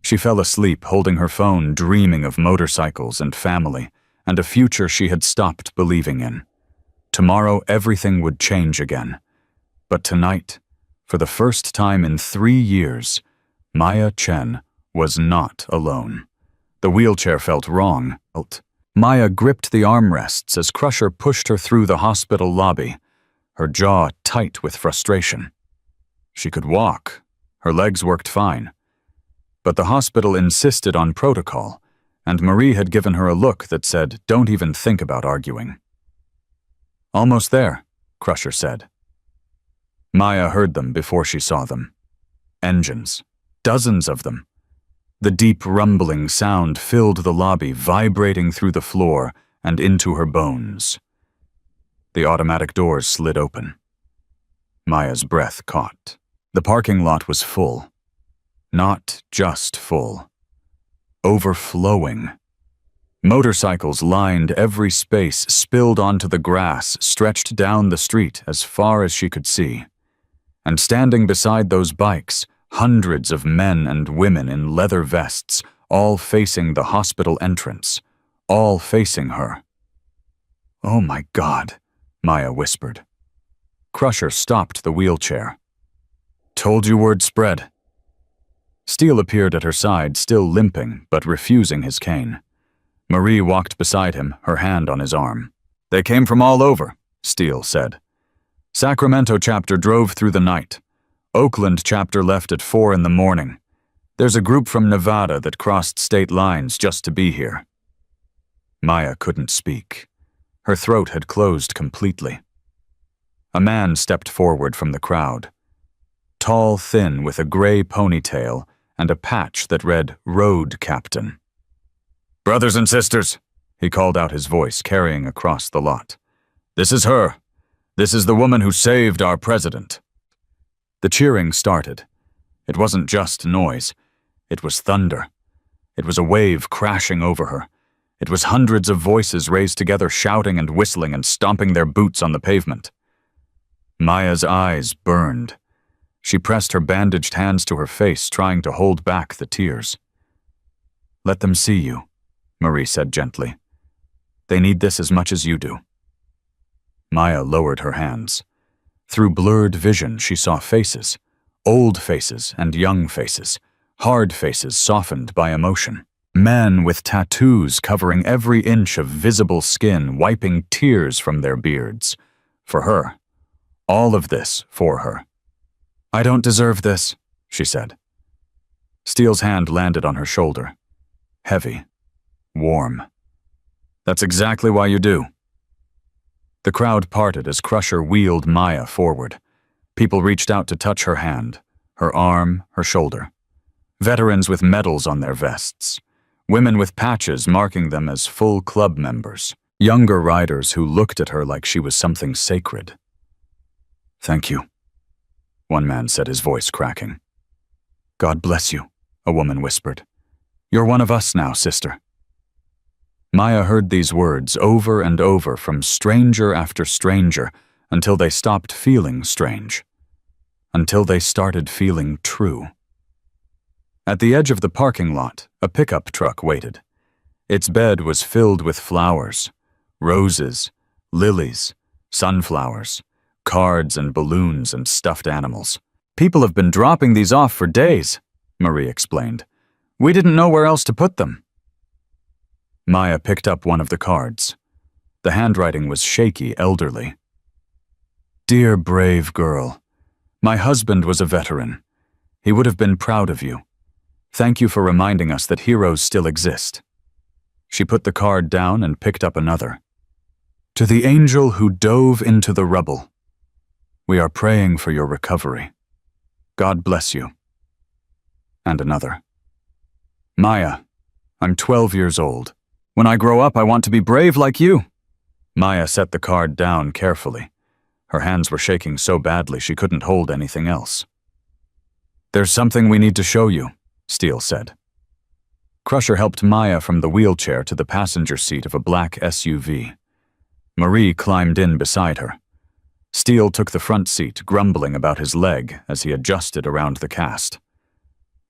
She fell asleep holding her phone, dreaming of motorcycles and family, and a future she had stopped believing in. Tomorrow everything would change again. But tonight, for the first time in 3 years, Maya Chen was not alone. The wheelchair felt wrong. Maya gripped the armrests as Crusher pushed her through the hospital lobby, her jaw tight with frustration. She could walk. Her legs worked fine. But the hospital insisted on protocol, and Marie had given her a look that said, "Don't even think about arguing." "Almost there," Crusher said. Maya heard them before she saw them. Engines. Dozens of them. The deep rumbling sound filled the lobby, vibrating through the floor and into her bones. The automatic doors slid open. Maya's breath caught. The parking lot was full. Not just full. Overflowing. Motorcycles lined every space, spilled onto the grass, stretched down the street as far as she could see. And standing beside those bikes, hundreds of men and women in leather vests, all facing the hospital entrance, all facing her. "Oh my God," Maya whispered. Crusher stopped the wheelchair. "Told you word spread." Steele appeared at her side, still limping, but refusing his cane. Marie walked beside him, her hand on his arm. "They came from all over," Steele said. "Sacramento chapter drove through the night. Oakland chapter left at 4 in the morning. There's a group from Nevada that crossed state lines just to be here." Maya couldn't speak. Her throat had closed completely. A man stepped forward from the crowd. Tall, thin, with a gray ponytail and a patch that read "Road Captain." "Brothers and sisters," he called out, his voice carrying across the lot. "This is her. This is the woman who saved our president." The cheering started. It wasn't just noise. It was thunder. It was a wave crashing over her. It was hundreds of voices raised together, shouting and whistling and stomping their boots on the pavement. Maya's eyes burned. She pressed her bandaged hands to her face, trying to hold back the tears. "Let them see you," Marie said gently. "They need this as much as you do." Maya lowered her hands. Through blurred vision, she saw faces. Old faces and young faces. Hard faces softened by emotion. Men with tattoos covering every inch of visible skin, wiping tears from their beards. For her. All of this for her. "I don't deserve this," she said. Steele's hand landed on her shoulder. Heavy. Warm. "That's exactly why you do." The crowd parted as Crusher wheeled Maya forward. People reached out to touch her hand, her arm, her shoulder. Veterans with medals on their vests. Women with patches marking them as full club members. Younger riders who looked at her like she was something sacred. "Thank you," one man said, his voice cracking. "God bless you," a woman whispered. "You're one of us now, sister." Maya heard these words over and over from stranger after stranger until they stopped feeling strange. Until they started feeling true. At the edge of the parking lot, a pickup truck waited. Its bed was filled with flowers, roses, lilies, sunflowers, cards and balloons and stuffed animals. "People have been dropping these off for days," Marie explained. "We didn't know where else to put them." Maya picked up one of the cards. The handwriting was shaky, elderly. "Dear brave girl, my husband was a veteran. He would have been proud of you. Thank you for reminding us that heroes still exist." She put the card down and picked up another. "To the angel who dove into the rubble. We are praying for your recovery. God bless you. And another. Maya, I'm 12 years old. When I grow up, I want to be brave like you. Maya set the card down carefully. Her hands were shaking so badly she couldn't hold anything else. There's something we need to show you, Steele said. Crusher helped Maya from the wheelchair to the passenger seat of a black SUV. Marie climbed in beside her. Steele took the front seat, grumbling about his leg as he adjusted around the cast.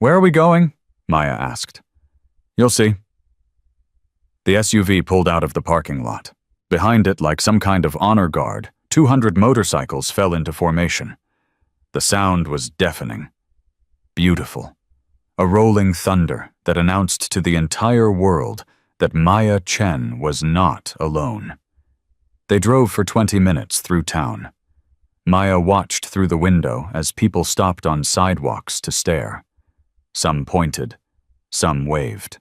Where are we going? Maya asked. You'll see. The SUV pulled out of the parking lot. Behind it, like some kind of honor guard, 200 motorcycles fell into formation. The sound was deafening. Beautiful. A rolling thunder that announced to the entire world that Maya Chen was not alone. They drove for 20 minutes through town. Maya watched through the window as people stopped on sidewalks to stare. Some pointed, some waved.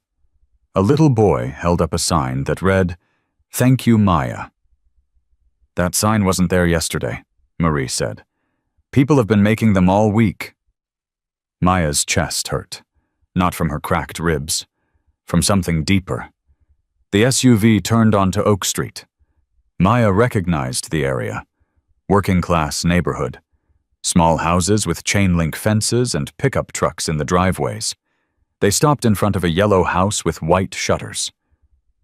A little boy held up a sign that read, "Thank you, Maya." That sign wasn't there yesterday, Marie said. People have been making them all week. Maya's chest hurt, not from her cracked ribs, from something deeper. The SUV turned onto Oak Street. Maya recognized the area. Working-class neighborhood. Small houses with chain-link fences and pickup trucks in the driveways. They stopped in front of a yellow house with white shutters.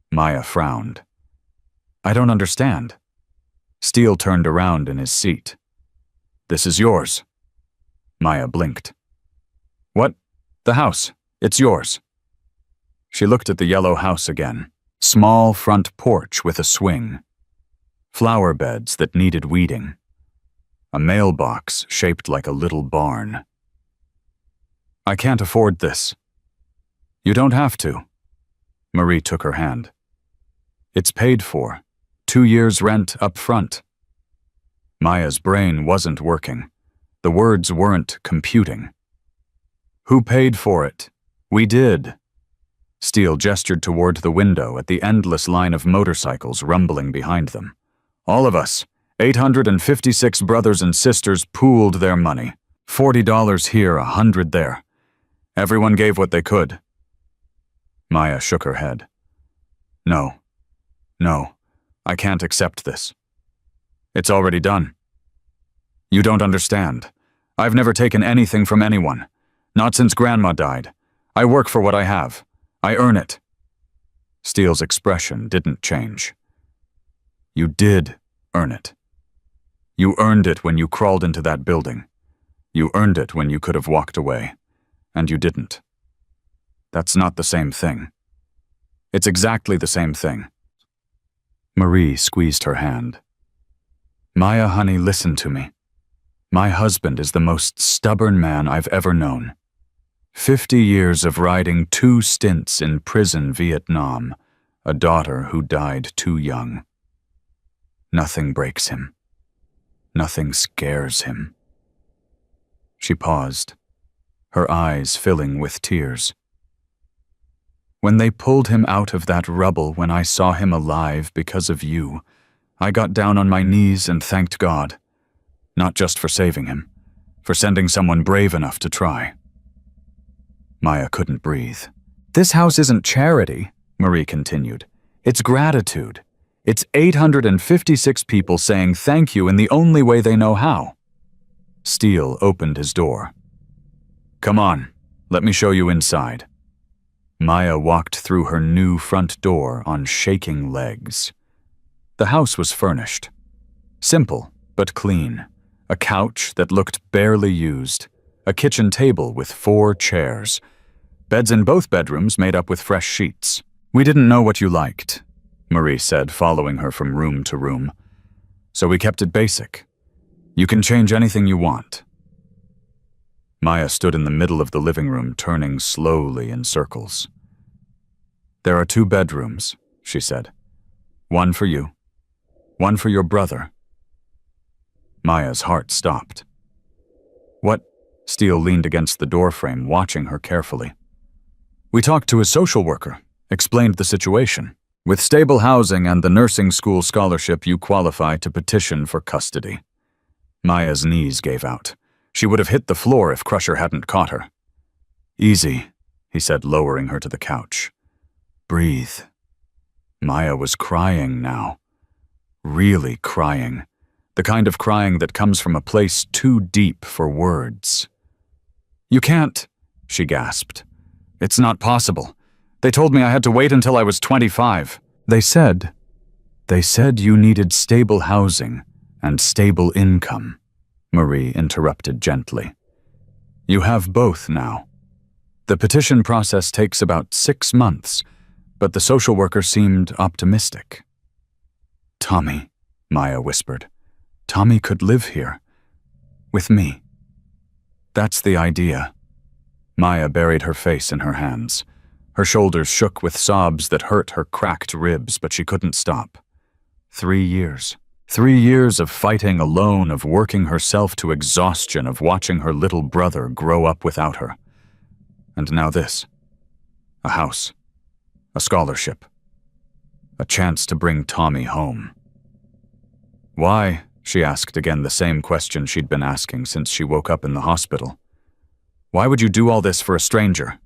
Maya frowned. I don't understand. Steele turned around in his seat. This is yours. Maya blinked. What? The house. It's yours. She looked at the yellow house again. Small front porch with a swing. Flower beds that needed weeding. A mailbox shaped like a little barn. I can't afford this. You don't have to. Marie took her hand. It's paid for. 2 years' rent up front. Maya's brain wasn't working. The words weren't computing. Who paid for it? We did. Steele gestured toward the window at the endless line of motorcycles rumbling behind them. All of us, 856 brothers and sisters, pooled their money. $40 here, $100 there. Everyone gave what they could. Maya shook her head. No, I can't accept this. It's already done. You don't understand. I've never taken anything from anyone. Not since Grandma died. I work for what I have. I earn it. Steele's expression didn't change. You did earn it. You earned it when you crawled into that building. You earned it when you could have walked away. And you didn't. That's not the same thing. It's exactly the same thing. Marie squeezed her hand. Maya, honey, listen to me. My husband is the most stubborn man I've ever known. 50 years of riding 2 stints in prison Vietnam, a daughter who died too young. Nothing breaks him. Nothing scares him. She paused, her eyes filling with tears. When they pulled him out of that rubble when I saw him alive because of you, I got down on my knees and thanked God. Not just for saving him, for sending someone brave enough to try. Maya couldn't breathe. This house isn't charity, Marie continued. It's gratitude. It's 856 people saying thank you in the only way they know how. Steele opened his door. Come on, let me show you inside. Maya walked through her new front door on shaking legs. The house was furnished. Simple, but clean. A couch that looked barely used. A kitchen table with 4 chairs. Beds in both bedrooms made up with fresh sheets. We didn't know what you liked, Marie said, following her from room to room. So we kept it basic. You can change anything you want. Maya stood in the middle of the living room, turning slowly in circles. There are 2 bedrooms, she said. One for you. One for your brother. Maya's heart stopped. What? Steele leaned against the doorframe, watching her carefully. We talked to a social worker, explained the situation. With stable housing and the nursing school scholarship, you qualify to petition for custody. Maya's knees gave out. She would have hit the floor if Crusher hadn't caught her. "Easy," he said, lowering her to the couch. "Breathe." Maya was crying now. Really crying. The kind of crying that comes from a place too deep for words. "You can't," she gasped. "It's not possible. They told me I had to wait until I was 25. They said you needed stable housing and stable income," Marie interrupted gently. "You have both now. The petition process takes about 6 months, but the social worker seemed optimistic." "Tommy," Maya whispered. "Tommy could live here. With me." "That's the idea." Maya buried her face in her hands. Her shoulders shook with sobs that hurt her cracked ribs, but she couldn't stop. 3 years. 3 years of fighting alone, of working herself to exhaustion, of watching her little brother grow up without her. And now this. A house. A scholarship. A chance to bring Tommy home. "Why?" she asked again, the same question she'd been asking since she woke up in the hospital. "Why would you do all this for a stranger?"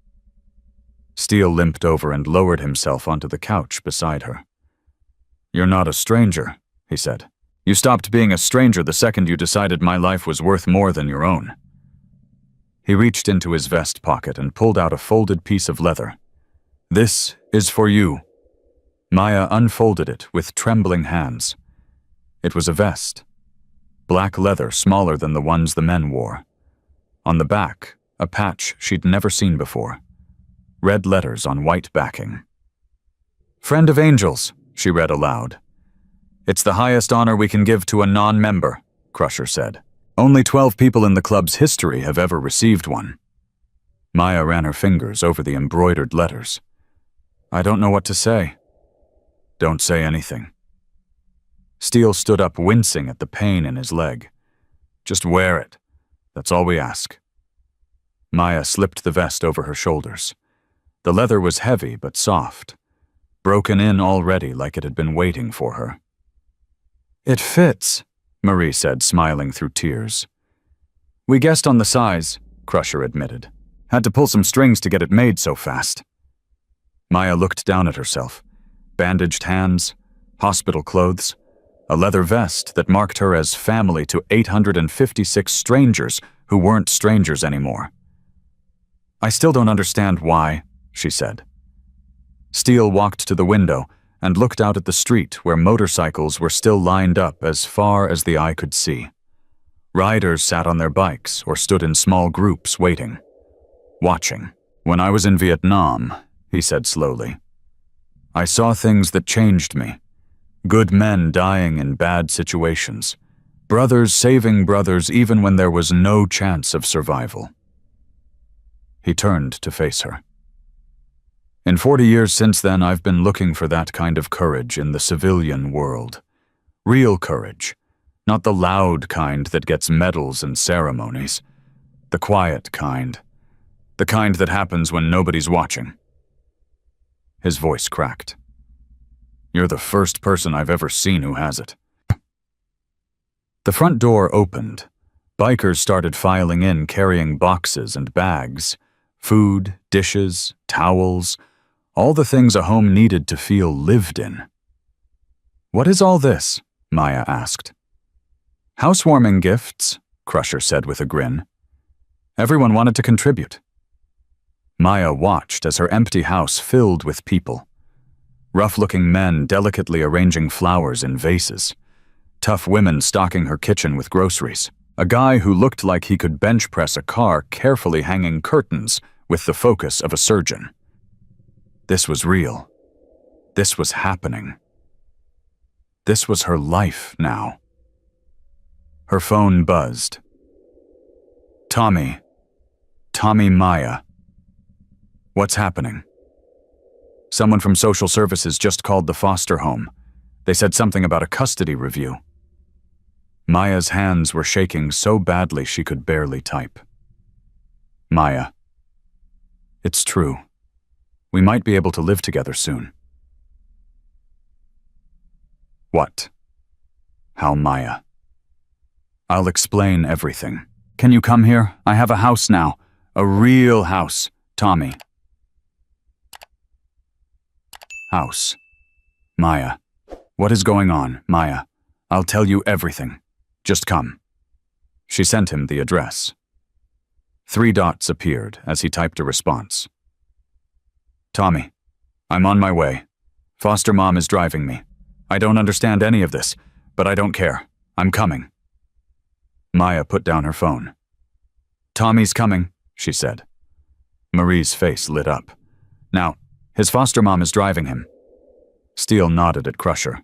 Steele limped over and lowered himself onto the couch beside her. "You're not a stranger," he said. "You stopped being a stranger the second you decided my life was worth more than your own." He reached into his vest pocket and pulled out a folded piece of leather. "This is for you." Maya unfolded it with trembling hands. It was a vest. Black leather smaller than the ones the men wore. On the back, a patch she'd never seen before. Red letters on white backing. "Friend of Angels," she read aloud. "It's the highest honor we can give to a non-member," Crusher said. "Only 12 people in the club's history have ever received one." Maya ran her fingers over the embroidered letters. "I don't know what to say." "Don't say anything." Steele stood up, wincing at the pain in his leg. "Just wear it. That's all we ask." Maya slipped the vest over her shoulders. The leather was heavy but soft, broken in already like it had been waiting for her. "It fits," Marie said, smiling through tears. "We guessed on the size," Crusher admitted. "Had to pull some strings to get it made so fast." Maya looked down at herself. Bandaged hands, hospital clothes, a leather vest that marked her as family to 856 strangers who weren't strangers anymore. "I still don't understand why," she said. Steele walked to the window and looked out at the street where motorcycles were still lined up as far as the eye could see. Riders sat on their bikes or stood in small groups waiting, watching. "When I was in Vietnam," he said slowly, "I saw things that changed me. Good men dying in bad situations. Brothers saving brothers even when there was no chance of survival." He turned to face her. "In 40 years since then, I've been looking for that kind of courage in the civilian world. Real courage, not the loud kind that gets medals and ceremonies. The quiet kind. The kind that happens when nobody's watching." His voice cracked. "You're the first person I've ever seen who has it." The front door opened. Bikers started filing in, carrying boxes and bags. Food, dishes, towels, all the things a home needed to feel lived in. "What is all this?" Maya asked. "Housewarming gifts," Crusher said with a grin. Everyone wanted to contribute. Maya watched as her empty house filled with people. Rough-looking men delicately arranging flowers in vases. Tough women stocking her kitchen with groceries. A guy who looked like he could bench press a car carefully hanging curtains with the focus of a surgeon. This was real. This was happening. This was her life now. Her phone buzzed. "Tommy. Tommy Maya. What's happening?" "Someone from social services just called the foster home. They said something about a custody review." Maya's hands were shaking so badly she could barely type. "Maya. It's true. We might be able to live together soon." "What?" "How, Maya?" I'll explain everything. Can you come here? I have a house now. A real house. Tommy. House. Maya. What is going on, Maya? I'll tell you everything. Just come. She sent him the address. 3 dots appeared as he typed a response. Tommy, I'm on my way. Foster mom is driving me. I don't understand any of this, but I don't care. I'm coming. Maya put down her phone. Tommy's coming, she said. Marie's face lit up. Now, his foster mom is driving him. Steele nodded at Crusher.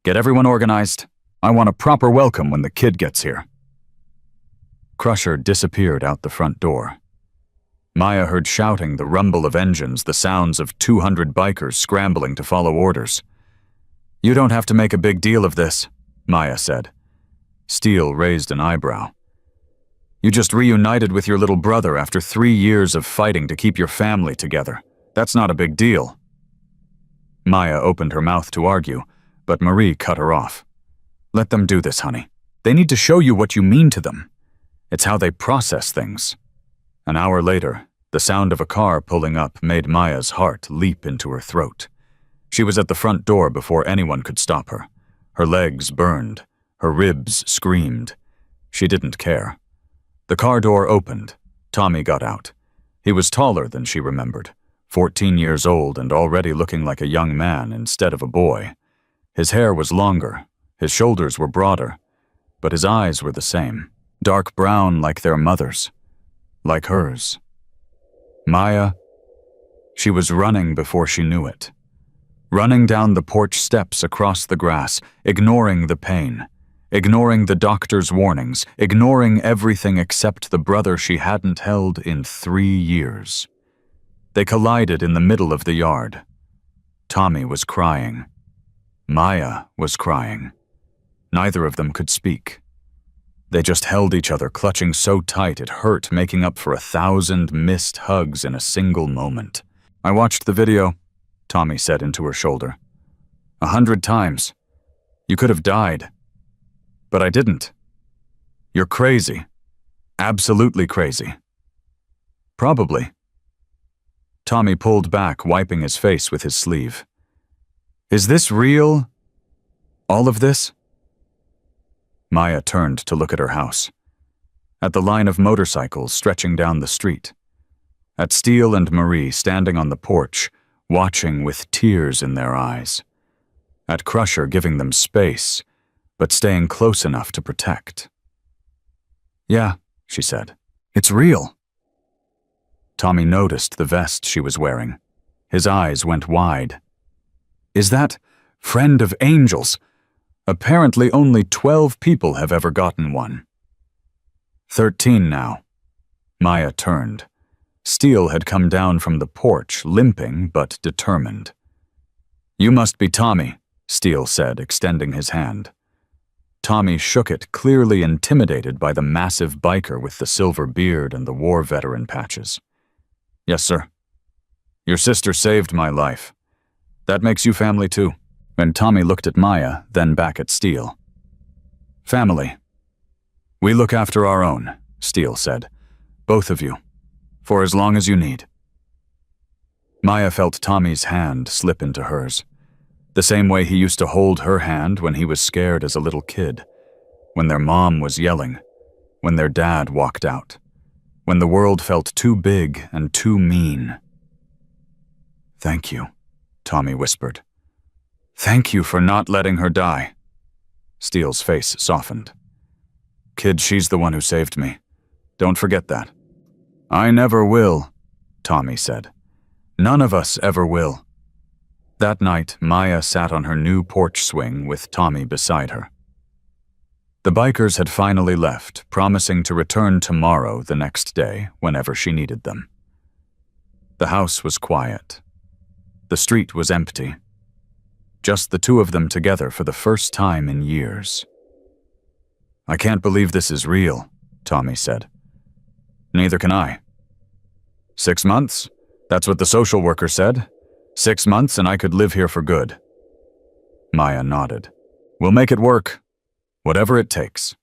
Get everyone organized. I want a proper welcome when the kid gets here. Crusher disappeared out the front door. Maya heard shouting, the rumble of engines, the sounds of 200 bikers scrambling to follow orders. You don't have to make a big deal of this, Maya said. Steele raised an eyebrow. You just reunited with your little brother after 3 years of fighting to keep your family together. That's not a big deal. Maya opened her mouth to argue, but Marie cut her off. Let them do this, honey. They need to show you what you mean to them. It's how they process things. An hour later, the sound of a car pulling up made Maya's heart leap into her throat. She was at the front door before anyone could stop her. Her legs burned. Her ribs screamed. She didn't care. The car door opened. Tommy got out. He was taller than she remembered, 14 years old and already looking like a young man instead of a boy. His hair was longer. His shoulders were broader. But his eyes were the same, dark brown like their mother's. Like hers. Maya, she was running before she knew it. Running down the porch steps across the grass, ignoring the pain, ignoring the doctor's warnings, ignoring everything except the brother she hadn't held in 3 years. They collided in the middle of the yard. Tommy was crying. Maya was crying. Neither of them could speak. They just held each other, clutching so tight it hurt, making up for 1,000 missed hugs in a single moment. I watched the video, Tommy said into her shoulder. 100 times. You could have died. But I didn't. You're crazy. Absolutely crazy. Probably. Tommy pulled back, wiping his face with his sleeve. Is this real? All of this? Maya turned to look at her house. At the line of motorcycles stretching down the street. At Steele and Marie standing on the porch, watching with tears in their eyes. At Crusher giving them space, but staying close enough to protect. Yeah, she said. It's real. Tommy noticed the vest she was wearing. His eyes went wide. Is that friend of angels? Apparently only 12 people have ever gotten one. 13 now. Maya turned. Steele had come down from the porch, limping but determined. You must be Tommy, Steele said, extending his hand. Tommy shook it, clearly intimidated by the massive biker with the silver beard and the war veteran patches. Yes, sir. Your sister saved my life. That makes you family too. And Tommy looked at Maya, then back at Steele. Family. We look after our own, Steele said. Both of you. For as long as you need. Maya felt Tommy's hand slip into hers. The same way he used to hold her hand when he was scared as a little kid. When their mom was yelling. When their dad walked out. When the world felt too big and too mean. Thank you, Tommy whispered. Thank you for not letting her die. Steele's face softened. Kid, she's the one who saved me. Don't forget that. I never will, Tommy said. None of us ever will. That night, Maya sat on her new porch swing with Tommy beside her. The bikers had finally left, promising to return tomorrow the next day, whenever she needed them. The house was quiet. The street was empty. Just the two of them together for the first time in years. I can't believe this is real, Tommy said. Neither can I. 6 months? That's what the social worker said. 6 months and I could live here for good. Maya nodded. We'll make it work. Whatever it takes.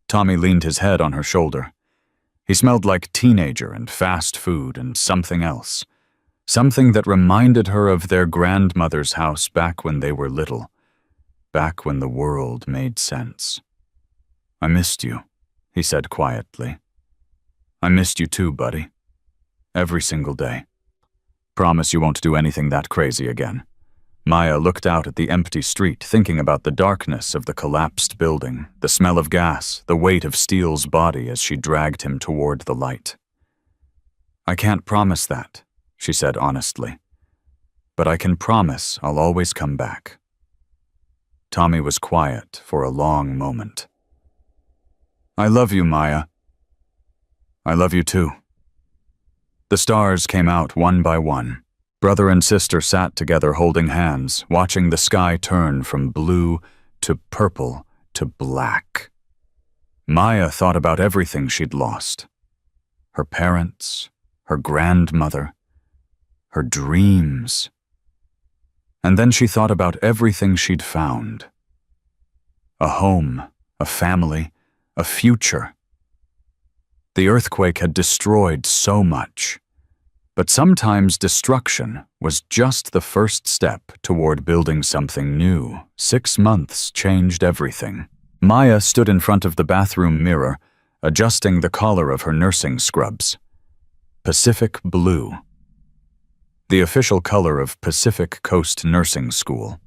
Tommy leaned his head on her shoulder. He smelled like teenager and fast food and something else. Something that reminded her of their grandmother's house back when they were little. Back when the world made sense. "I missed you," he said quietly. "I missed you too, buddy. Every single day. Promise you won't do anything that crazy again." Maya looked out at the empty street, thinking about the darkness of the collapsed building, the smell of gas, the weight of Steele's body as she dragged him toward the light. "I can't promise that," she said honestly. "But I can promise I'll always come back." Tommy was quiet for a long moment. "I love you, Maya." "I love you too." The stars came out one by one. Brother and sister sat together holding hands, watching the sky turn from blue to purple to black. Maya thought about everything she'd lost. Her parents, her grandmother, her dreams. And then she thought about everything she'd found. A home, a family, a future. The earthquake had destroyed so much. But sometimes destruction was just the first step toward building something new. 6 months changed everything. Maya stood in front of the bathroom mirror, adjusting the collar of her nursing scrubs. Pacific blue. The official color of Pacific Coast Nursing School.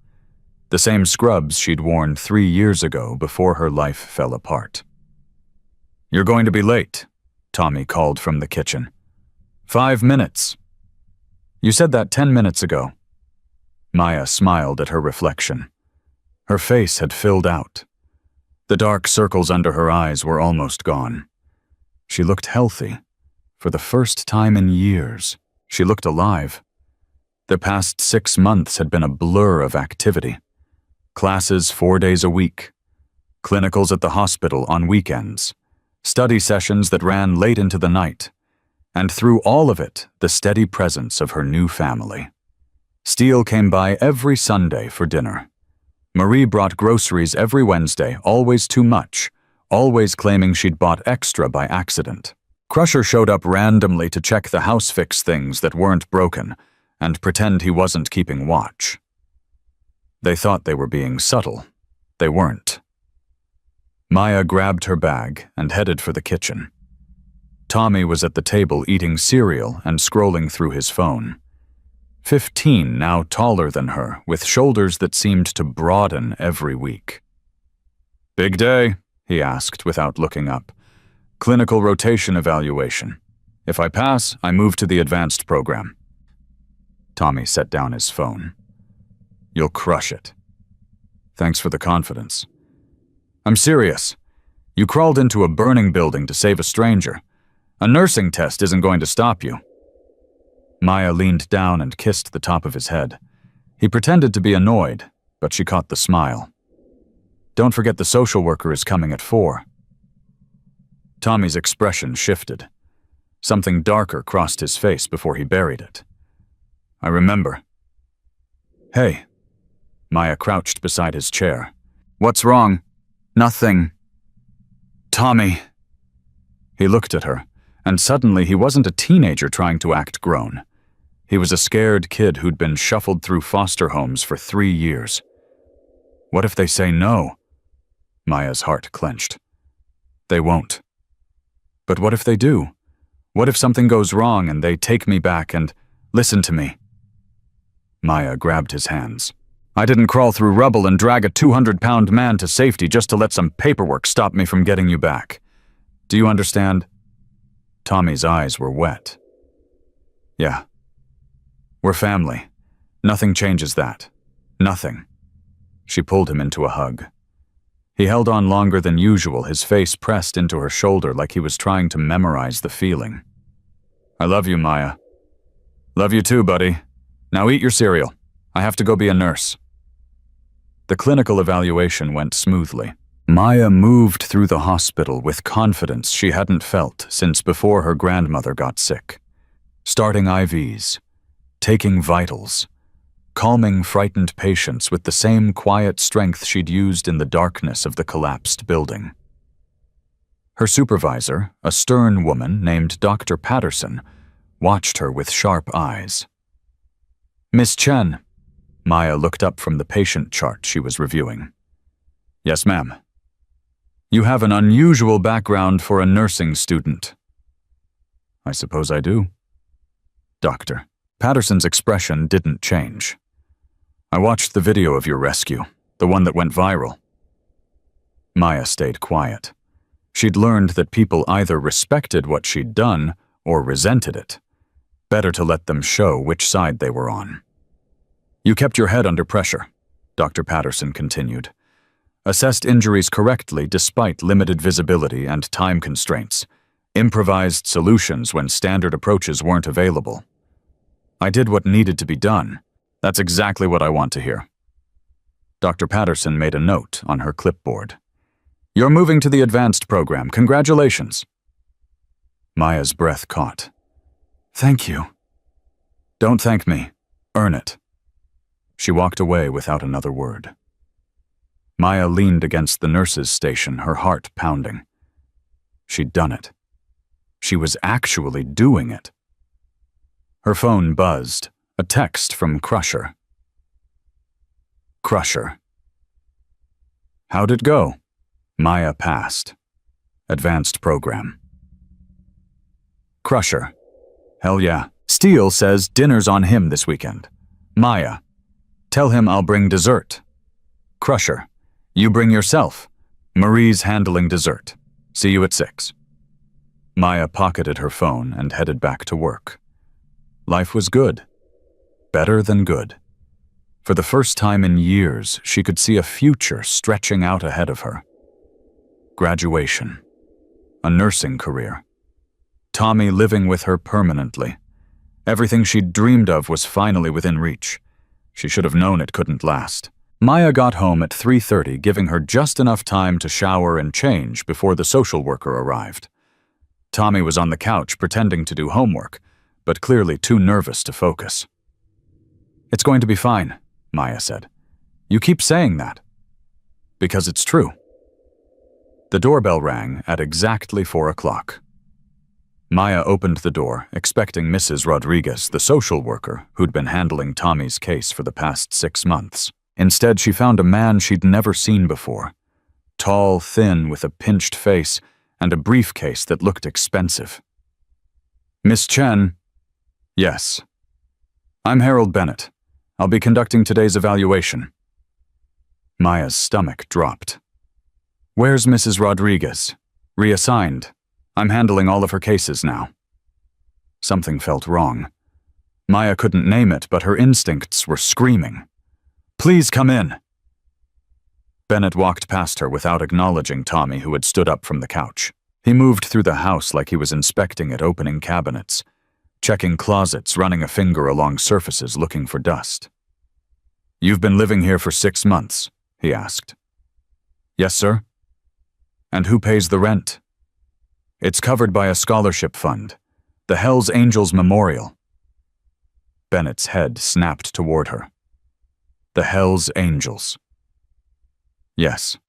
The same scrubs she'd worn 3 years ago before her life fell apart. "You're going to be late," Tommy called from the kitchen. 5 minutes. "You said that 10 minutes ago." Maya smiled at her reflection. Her face had filled out. The dark circles under her eyes were almost gone. She looked healthy. For the first time in years, she looked alive. The past 6 months had been a blur of activity. Classes 4 days a week. Clinicals at the hospital on weekends. Study sessions that ran late into the night. And through all of it, the steady presence of her new family. Steele came by every Sunday for dinner. Marie brought groceries every Wednesday, always too much, always claiming she'd bought extra by accident. Crusher showed up randomly to check the house-fix things that weren't broken and pretend he wasn't keeping watch. They thought they were being subtle. They weren't. Maya grabbed her bag and headed for the kitchen. Tommy was at the table eating cereal and scrolling through his phone. 15, now taller than her, with shoulders that seemed to broaden every week. "Big day?" he asked without looking up. "Clinical rotation evaluation. If I pass, I move to the advanced program." Tommy set down his phone. "You'll crush it." "Thanks for the confidence." "I'm serious. You crawled into a burning building to save a stranger. A nursing test isn't going to stop you." Maya leaned down and kissed the top of his head. He pretended to be annoyed, but she caught the smile. "Don't forget the social worker is coming at 4. Tommy's expression shifted. Something darker crossed his face before he buried it. "I remember." "Hey." Maya crouched beside his chair. "What's wrong?" "Nothing." "Tommy." He looked at her. And suddenly he wasn't a teenager trying to act grown. He was a scared kid who'd been shuffled through foster homes for 3 years. What if they say no? Maya's heart clenched. They won't. But what if they do? What if something goes wrong and they take me back and listen to me? Maya grabbed his hands. "I didn't crawl through rubble and drag a 200-pound man to safety just to let some paperwork stop me from getting you back. Do you understand?" Tommy's eyes were wet. "Yeah. We're family. Nothing changes that. Nothing." She pulled him into a hug. He held on longer than usual, his face pressed into her shoulder like he was trying to memorize the feeling. "I love you, Maya." "Love you too, buddy. Now eat your cereal. I have to go be a nurse." The clinical evaluation went smoothly. Maya moved through the hospital with confidence she hadn't felt since before her grandmother got sick. Starting IVs, taking vitals, calming frightened patients with the same quiet strength she'd used in the darkness of the collapsed building. Her supervisor, a stern woman named Dr. Patterson, watched her with sharp eyes. "Miss Chen." Maya looked up from the patient chart she was reviewing. "Yes, ma'am." "You have an unusual background for a nursing student." "I suppose I do." "Doctor." Patterson's expression didn't change. "I watched the video of your rescue, the one that went viral." Maya stayed quiet. She'd learned that people either respected what she'd done or resented it. Better to let them show which side they were on. "You kept your head under pressure," Dr. Patterson continued. "Assessed injuries correctly despite limited visibility and time constraints. Improvised solutions when standard approaches weren't available. I did what needed to be done. That's exactly what I want to hear." Dr. Patterson made a note on her clipboard. "You're moving to the advanced program. Congratulations." Maya's breath caught. "Thank you." "Don't thank me. Earn it." She walked away without another word. Maya leaned against the nurse's station, her heart pounding. She'd done it. She was actually doing it. Her phone buzzed, a text from Crusher. "Crusher." "How'd it go?" Maya passed. Advanced program. Crusher. "Hell yeah. Steele says dinner's on him this weekend." Maya. "Tell him I'll bring dessert." Crusher. "You bring yourself. Marie's handling dessert. See you at 6. Maya pocketed her phone and headed back to work. Life was good. Better than good. For the first time in years, she could see a future stretching out ahead of her. Graduation. A nursing career. Tommy living with her permanently. Everything she'd dreamed of was finally within reach. She should have known it couldn't last. Maya got home at 3:30, giving her just enough time to shower and change before the social worker arrived. Tommy was on the couch pretending to do homework, but clearly too nervous to focus. "It's going to be fine," Maya said. "You keep saying that." "Because it's true." The doorbell rang at exactly 4 o'clock. Maya opened the door, expecting Mrs. Rodriguez, the social worker who'd been handling Tommy's case for the past 6 months. Instead, she found a man she'd never seen before. Tall, thin, with a pinched face and a briefcase that looked expensive. "Miss Chen?" "Yes." "I'm Harold Bennett. I'll be conducting today's evaluation." Maya's stomach dropped. "Where's Mrs. Rodriguez?" "Reassigned. I'm handling all of her cases now." Something felt wrong. Maya couldn't name it, but her instincts were screaming. "Please come in." Bennett walked past her without acknowledging Tommy, who had stood up from the couch. He moved through the house like he was inspecting it, opening cabinets, checking closets, running a finger along surfaces, looking for dust. "You've been living here for 6 months?" he asked. "Yes, sir." "And who pays the rent?" "It's covered by a scholarship fund, the Hells Angels Memorial." Bennett's head snapped toward her. "The Hells Angels." "Yes.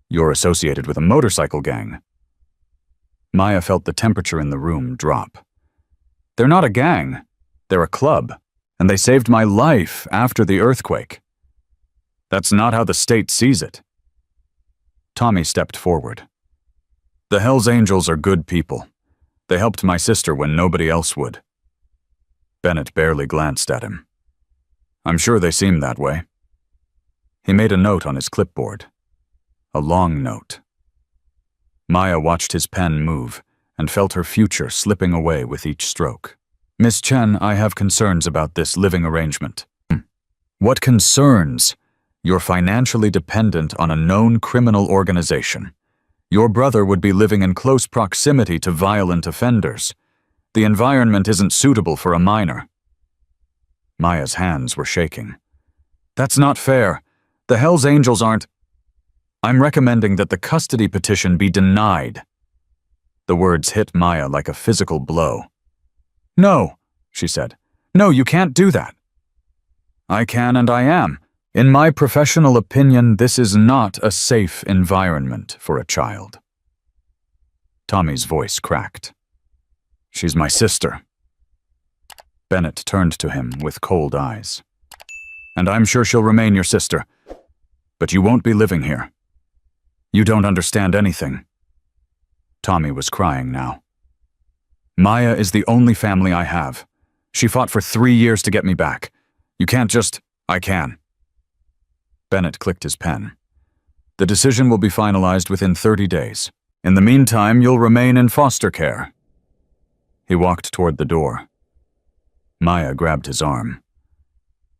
You're associated with a motorcycle gang." Maya felt the temperature in the room drop. "They're not a gang. They're a club, and they saved my life after the earthquake." "That's not how the state sees it." Tommy stepped forward. "The Hells Angels are good people. They helped my sister when nobody else would." Bennett barely glanced at him. "I'm sure they seem that way." He made a note on his clipboard. A long note. Maya watched his pen move and felt her future slipping away with each stroke. "Miss Chen, I have concerns about this living arrangement." "What concerns? You're financially dependent on a known criminal organization. Your brother would be living in close proximity to violent offenders. The environment isn't suitable for a minor." Maya's hands were shaking. "That's not fair. The Hells Angels aren't—" "I'm recommending that the custody petition be denied." The words hit Maya like a physical blow. "No," she said. "No, you can't do that." "I can and I am. In my professional opinion, this is not a safe environment for a child." Tommy's voice cracked. She's my sister. Bennett turned to him with cold eyes. And I'm sure she'll remain your sister. But you won't be living here. You don't understand anything. Tommy was crying now. Maya is the only family I have. She fought for 3 years to get me back. You can't just... I can. Bennett clicked his pen. The decision will be finalized within 30 days. In the meantime, you'll remain in foster care. He walked toward the door. Maya grabbed his arm.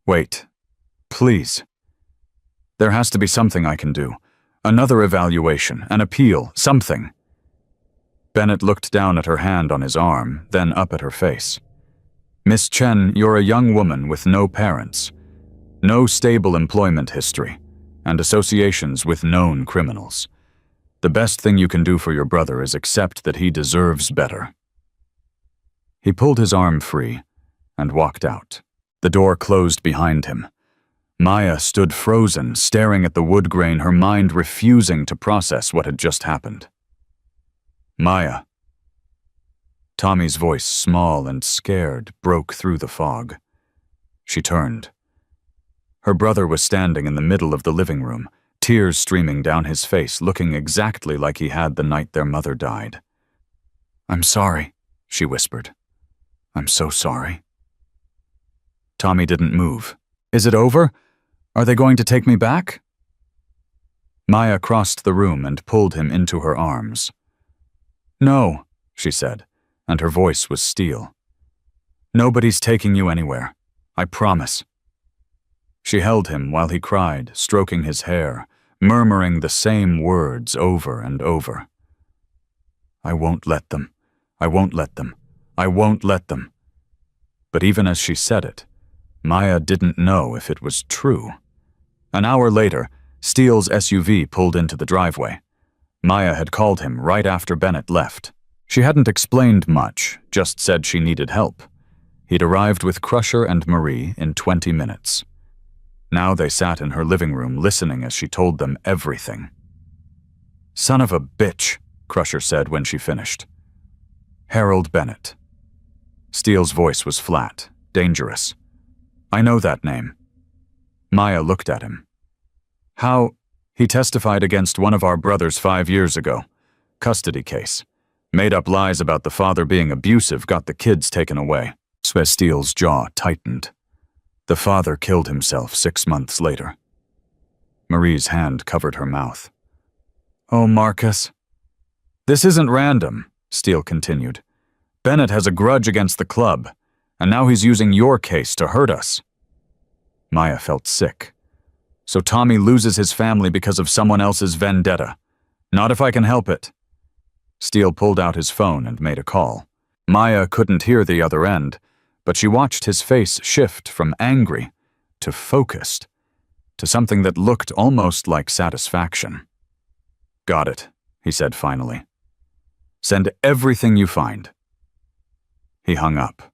Wait. Please. There has to be something I can do. Another evaluation, an appeal, something. Bennett looked down at her hand on his arm, then up at her face. Miss Chen, you're a young woman with no parents, no stable employment history, and associations with known criminals. The best thing you can do for your brother is accept that he deserves better. He pulled his arm free and walked out. The door closed behind him. Maya stood frozen, staring at the wood grain, her mind refusing to process what had just happened. Maya. Tommy's voice, small and scared, broke through the fog. She turned. Her brother was standing in the middle of the living room, tears streaming down his face, looking exactly like he had the night their mother died. I'm sorry, she whispered. I'm so sorry. Tommy didn't move. Is it over? Are they going to take me back? Maya crossed the room and pulled him into her arms. No, she said, and her voice was steel. Nobody's taking you anywhere. I promise. She held him while he cried, stroking his hair, murmuring the same words over and over. I won't let them. I won't let them. I won't let them. But even as she said it, Maya didn't know if it was true. An hour later, Steele's SUV pulled into the driveway. Maya had called him right after Bennett left. She hadn't explained much, just said she needed help. He'd arrived with Crusher and Marie in 20 minutes. Now they sat in her living room listening as she told them everything. Son of a bitch, Crusher said when she finished. Harold Bennett. Steele's voice was flat, dangerous. I know that name. Maya looked at him. How? He testified against one of our brothers 5 years ago. Custody case. Made up lies about the father being abusive, got the kids taken away. Steele's jaw tightened. The father killed himself 6 months later. Marie's hand covered her mouth. Oh, Marcus. This isn't random, Steele continued. Bennett has a grudge against the club, and now he's using your case to hurt us. Maya felt sick. So Tommy loses his family because of someone else's vendetta. Not if I can help it. Steele pulled out his phone and made a call. Maya couldn't hear the other end, but she watched his face shift from angry to focused, to something that looked almost like satisfaction. Got it, he said finally. Send everything you find. He hung up.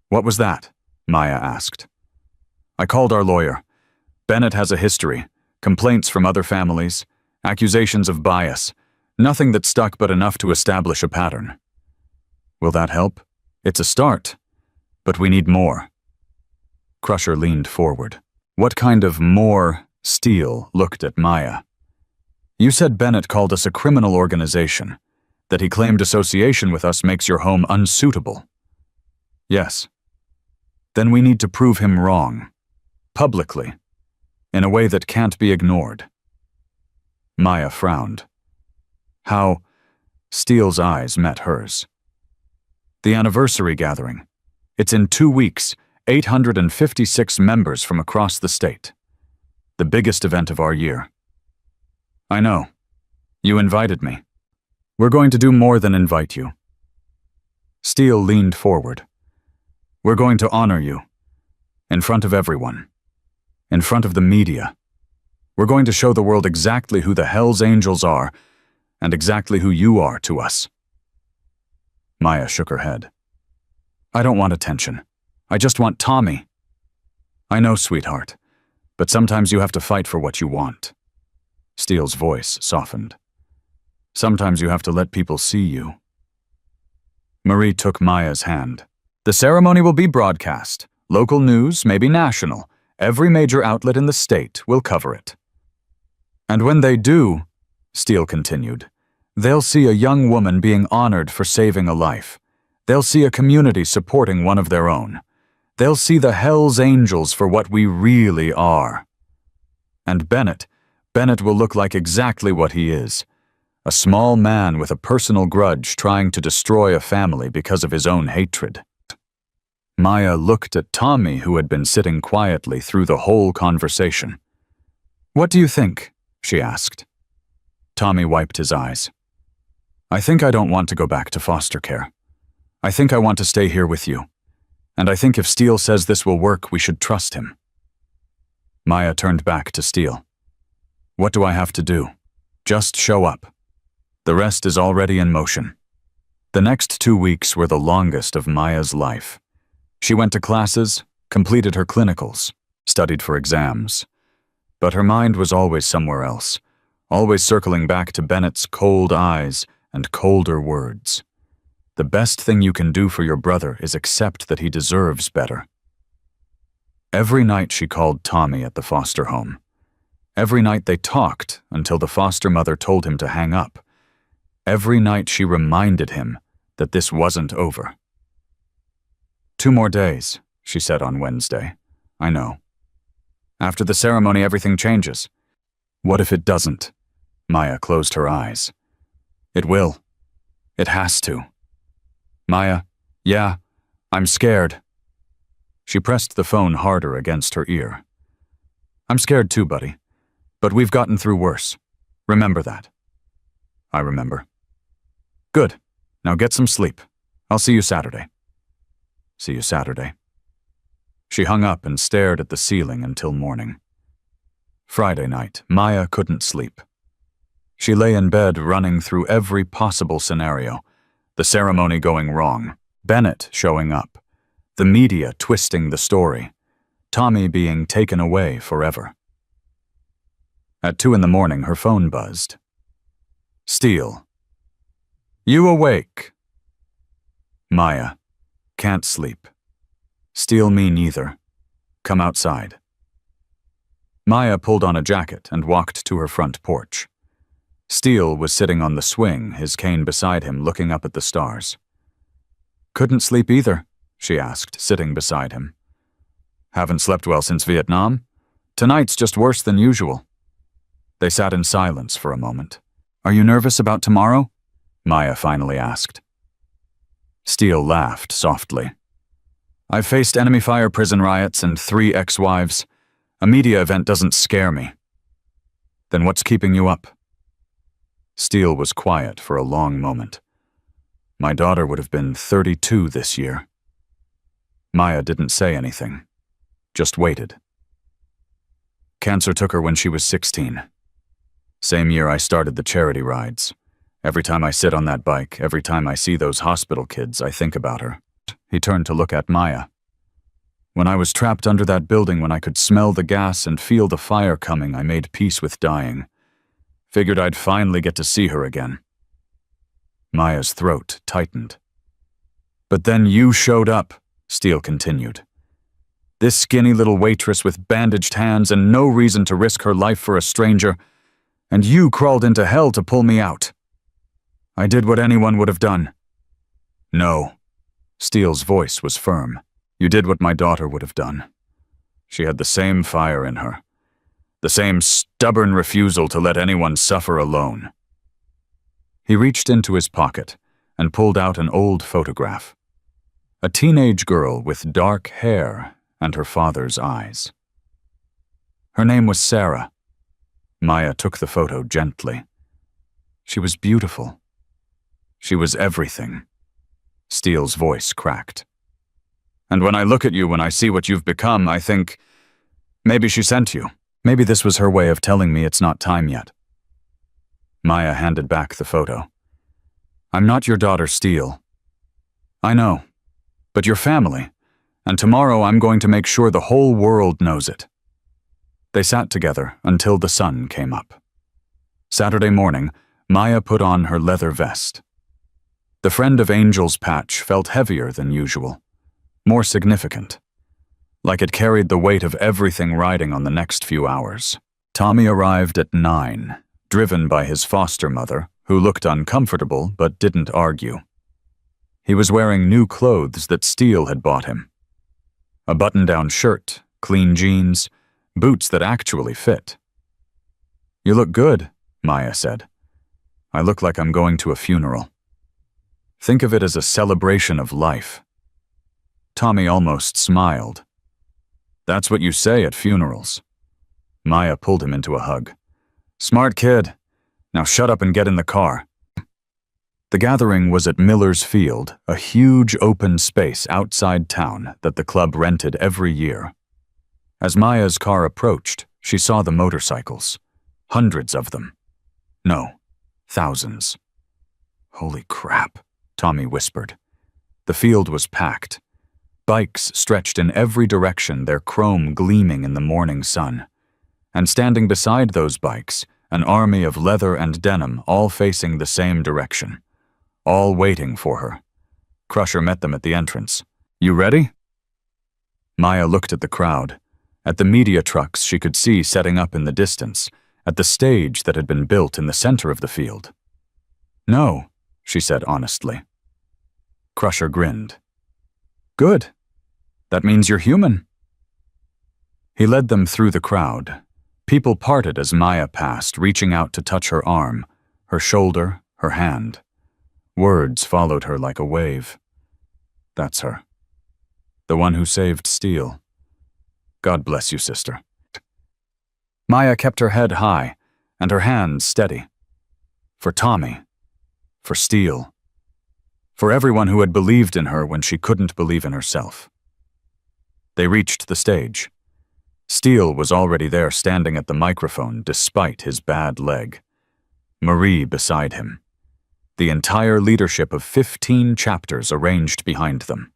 What was that? Maya asked. I called our lawyer. Bennett has a history, complaints from other families, accusations of bias, nothing that stuck but enough to establish a pattern. Will that help? It's a start, but we need more. Crusher leaned forward. What kind of more? Steele looked at Maya. You said Bennett called us a criminal organization, that he claimed association with us makes your home unsuitable. Yes. Then we need to prove him wrong, publicly, in a way that can't be ignored. Maya frowned. How? Steele's eyes met hers. The anniversary gathering. It's in 2 weeks, 856 members from across the state. The biggest event of our year. I know. You invited me. We're going to do more than invite you. Steele leaned forward. We're going to honor you. In front of everyone. In front of the media. We're going to show the world exactly who the Hells Angels are, and exactly who you are to us. Maya shook her head. I don't want attention. I just want Tommy. I know, sweetheart, but sometimes you have to fight for what you want. Steele's voice softened. Sometimes you have to let people see you. Marie took Maya's hand. The ceremony will be broadcast. Local news, maybe national. Every major outlet in the state will cover it. And when they do, Steele continued, they'll see a young woman being honored for saving a life. They'll see a community supporting one of their own. They'll see the Hell's Angels for what we really are. And Bennett will look like exactly what he is. A small man with a personal grudge trying to destroy a family because of his own hatred. Maya looked at Tommy, who had been sitting quietly through the whole conversation. "What do you think?" she asked. Tommy wiped his eyes. "I think I don't want to go back to foster care. I think I want to stay here with you. And I think if Steele says this will work, we should trust him." Maya turned back to Steele. "What do I have to do? Just show up. The rest is already in motion." The next 2 weeks were the longest of Maya's life. She went to classes, completed her clinicals, studied for exams. But her mind was always somewhere else, always circling back to Bennett's cold eyes and colder words. The best thing you can do for your brother is accept that he deserves better. Every night she called Tommy at the foster home. Every night they talked until the foster mother told him to hang up. Every night she reminded him that this wasn't over. "2 more days," she said on Wednesday. "I know. After the ceremony, everything changes." "What if it doesn't?" Maya closed her eyes. "It will. It has to." "Maya, yeah, I'm scared." She pressed the phone harder against her ear. "I'm scared too, buddy. But we've gotten through worse. Remember that." "I remember." "Good. Now get some sleep. I'll see you Saturday." "See you Saturday." She hung up and stared at the ceiling until morning. Friday night, Maya couldn't sleep. She lay in bed running through every possible scenario. The ceremony going wrong, Bennett showing up, the media twisting the story, Tommy being taken away forever. At 2 a.m, her phone buzzed. "Steele. You awake?" "Maya. Can't sleep." "Steele, me neither. Come outside." Maya pulled on a jacket and walked to her front porch. Steele was sitting on the swing, his cane beside him, looking up at the stars. "Couldn't sleep either?" she asked, sitting beside him. "Haven't slept well since Vietnam? Tonight's just worse than usual." They sat in silence for a moment. "Are you nervous about tomorrow?" Maya finally asked. Steele laughed softly. "I've faced enemy fire prison riots and 3 ex-wives. A media event doesn't scare me." "Then what's keeping you up?" Steele was quiet for a long moment. "My daughter would have been 32 this year." Maya didn't say anything, just waited. "Cancer took her when she was 16. Same year I started the charity rides. Every time I sit on that bike, every time I see those hospital kids, I think about her." He turned to look at Maya. "When I was trapped under that building, when I could smell the gas and feel the fire coming, I made peace with dying. Figured I'd finally get to see her again." Maya's throat tightened. "But then you showed up," Steele continued. "This skinny little waitress with bandaged hands and no reason to risk her life for a stranger, and you crawled into hell to pull me out. I did what anyone would have done." "No." Steele's voice was firm. "You did what my daughter would have done. She had the same fire in her. The same stubborn refusal to let anyone suffer alone." He reached into his pocket and pulled out an old photograph. A teenage girl with dark hair and her father's eyes. Her name was Sarah. Maya took the photo gently. She was beautiful. She was everything. Steele's voice cracked. "And when I look at you, when I see what you've become, I think, maybe she sent you. Maybe this was her way of telling me it's not time yet." Maya handed back the photo. "I'm not your daughter, Steele. I know, but your family, and tomorrow I'm going to make sure the whole world knows it." They sat together until the sun came up. Saturday morning, Maya put on her leather vest. The friend of Angel's patch felt heavier than usual, more significant, like it carried the weight of everything riding on the next few hours. Tommy arrived at 9, driven by his foster mother, who looked uncomfortable but didn't argue. He was wearing new clothes that Steele had bought him. A button-down shirt, clean jeans, boots that actually fit. "You look good," Maya said. "I look like I'm going to a funeral." "Think of it as a celebration of life." Tommy almost smiled. "That's what you say at funerals." Maya pulled him into a hug. "Smart kid. Now shut up and get in the car." The gathering was at Miller's Field, a huge open space outside town that the club rented every year. As Maya's car approached, she saw the motorcycles. Hundreds of them. No, thousands. "Holy crap," Tommy whispered. The field was packed. Bikes stretched in every direction, their chrome gleaming in the morning sun. And standing beside those bikes, an army of leather and denim, all facing the same direction. All waiting for her. Crusher met them at the entrance. "You ready?" Maya looked at the crowd, at the media trucks she could see setting up in the distance, at the stage that had been built in the center of the field. "No," she said honestly. Crusher grinned. "Good. That means you're human." He led them through the crowd. People parted as Maya passed, reaching out to touch her arm, her shoulder, her hand. Words followed her like a wave. "That's her. The one who saved Steele. God bless you, sister." Maya kept her head high and her hands steady. For Tommy. For Steele. For everyone who had believed in her when she couldn't believe in herself. They reached the stage. Steele was already there standing at the microphone despite his bad leg. Marie beside him. The entire leadership of 15 chapters arranged behind them.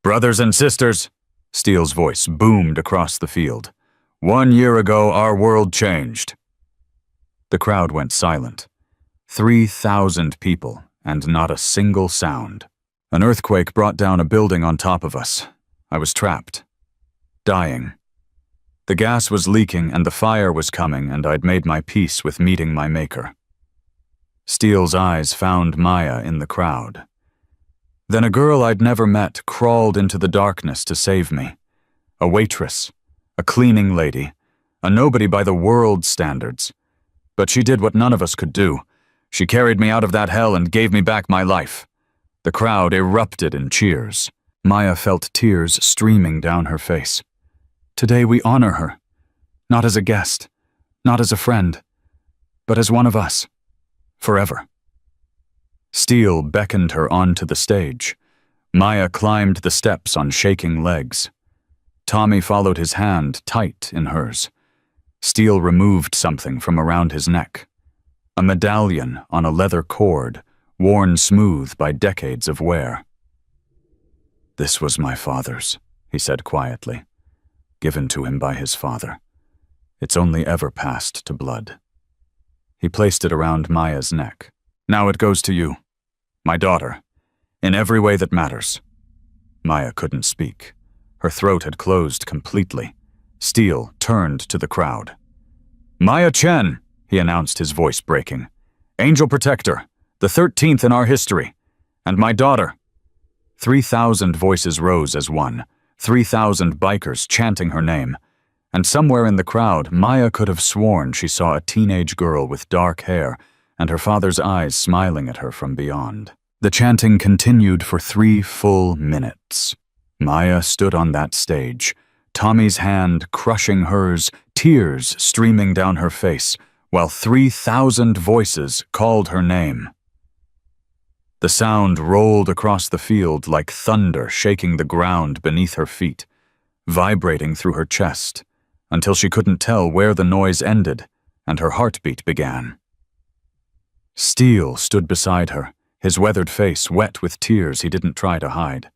"Brothers and sisters," Steele's voice boomed across the field. "1 year ago, our world changed." The crowd went silent. 3,000 people, and not a single sound. "An earthquake brought down a building on top of us. I was trapped. Dying. The gas was leaking and the fire was coming, and I'd made my peace with meeting my maker." Steele's eyes found Maya in the crowd. "Then a girl I'd never met crawled into the darkness to save me. A waitress, a cleaning lady, a nobody by the world's standards. But she did what none of us could do. She carried me out of that hell and gave me back my life." The crowd erupted in cheers. Maya felt tears streaming down her face. "Today we honor her. Not as a guest, not as a friend, but as one of us. Forever." Steele beckoned her onto the stage. Maya climbed the steps on shaking legs. Tommy followed his hand tight in hers. Steele removed something from around his neck. A medallion on a leather cord, worn smooth by decades of wear. "This was my father's," he said quietly. "Given to him by his father. It's only ever passed to blood." He placed it around Maya's neck. "Now it goes to you, my daughter, in every way that matters." Maya couldn't speak. Her throat had closed completely. Steele turned to the crowd. "Maya Chen," he announced, his voice breaking. "Angel Protector, the 13th in our history. And my daughter." 3,000 voices rose as one, 3,000 bikers chanting her name. And somewhere in the crowd, Maya could have sworn she saw a teenage girl with dark hair and her father's eyes smiling at her from beyond. The chanting continued for 3 full minutes. Maya stood on that stage, Tommy's hand crushing hers, tears streaming down her face, while 3,000 voices called her name. The sound rolled across the field like thunder shaking the ground beneath her feet, vibrating through her chest, until she couldn't tell where the noise ended and her heartbeat began. Steele stood beside her, his weathered face wet with tears he didn't try to hide.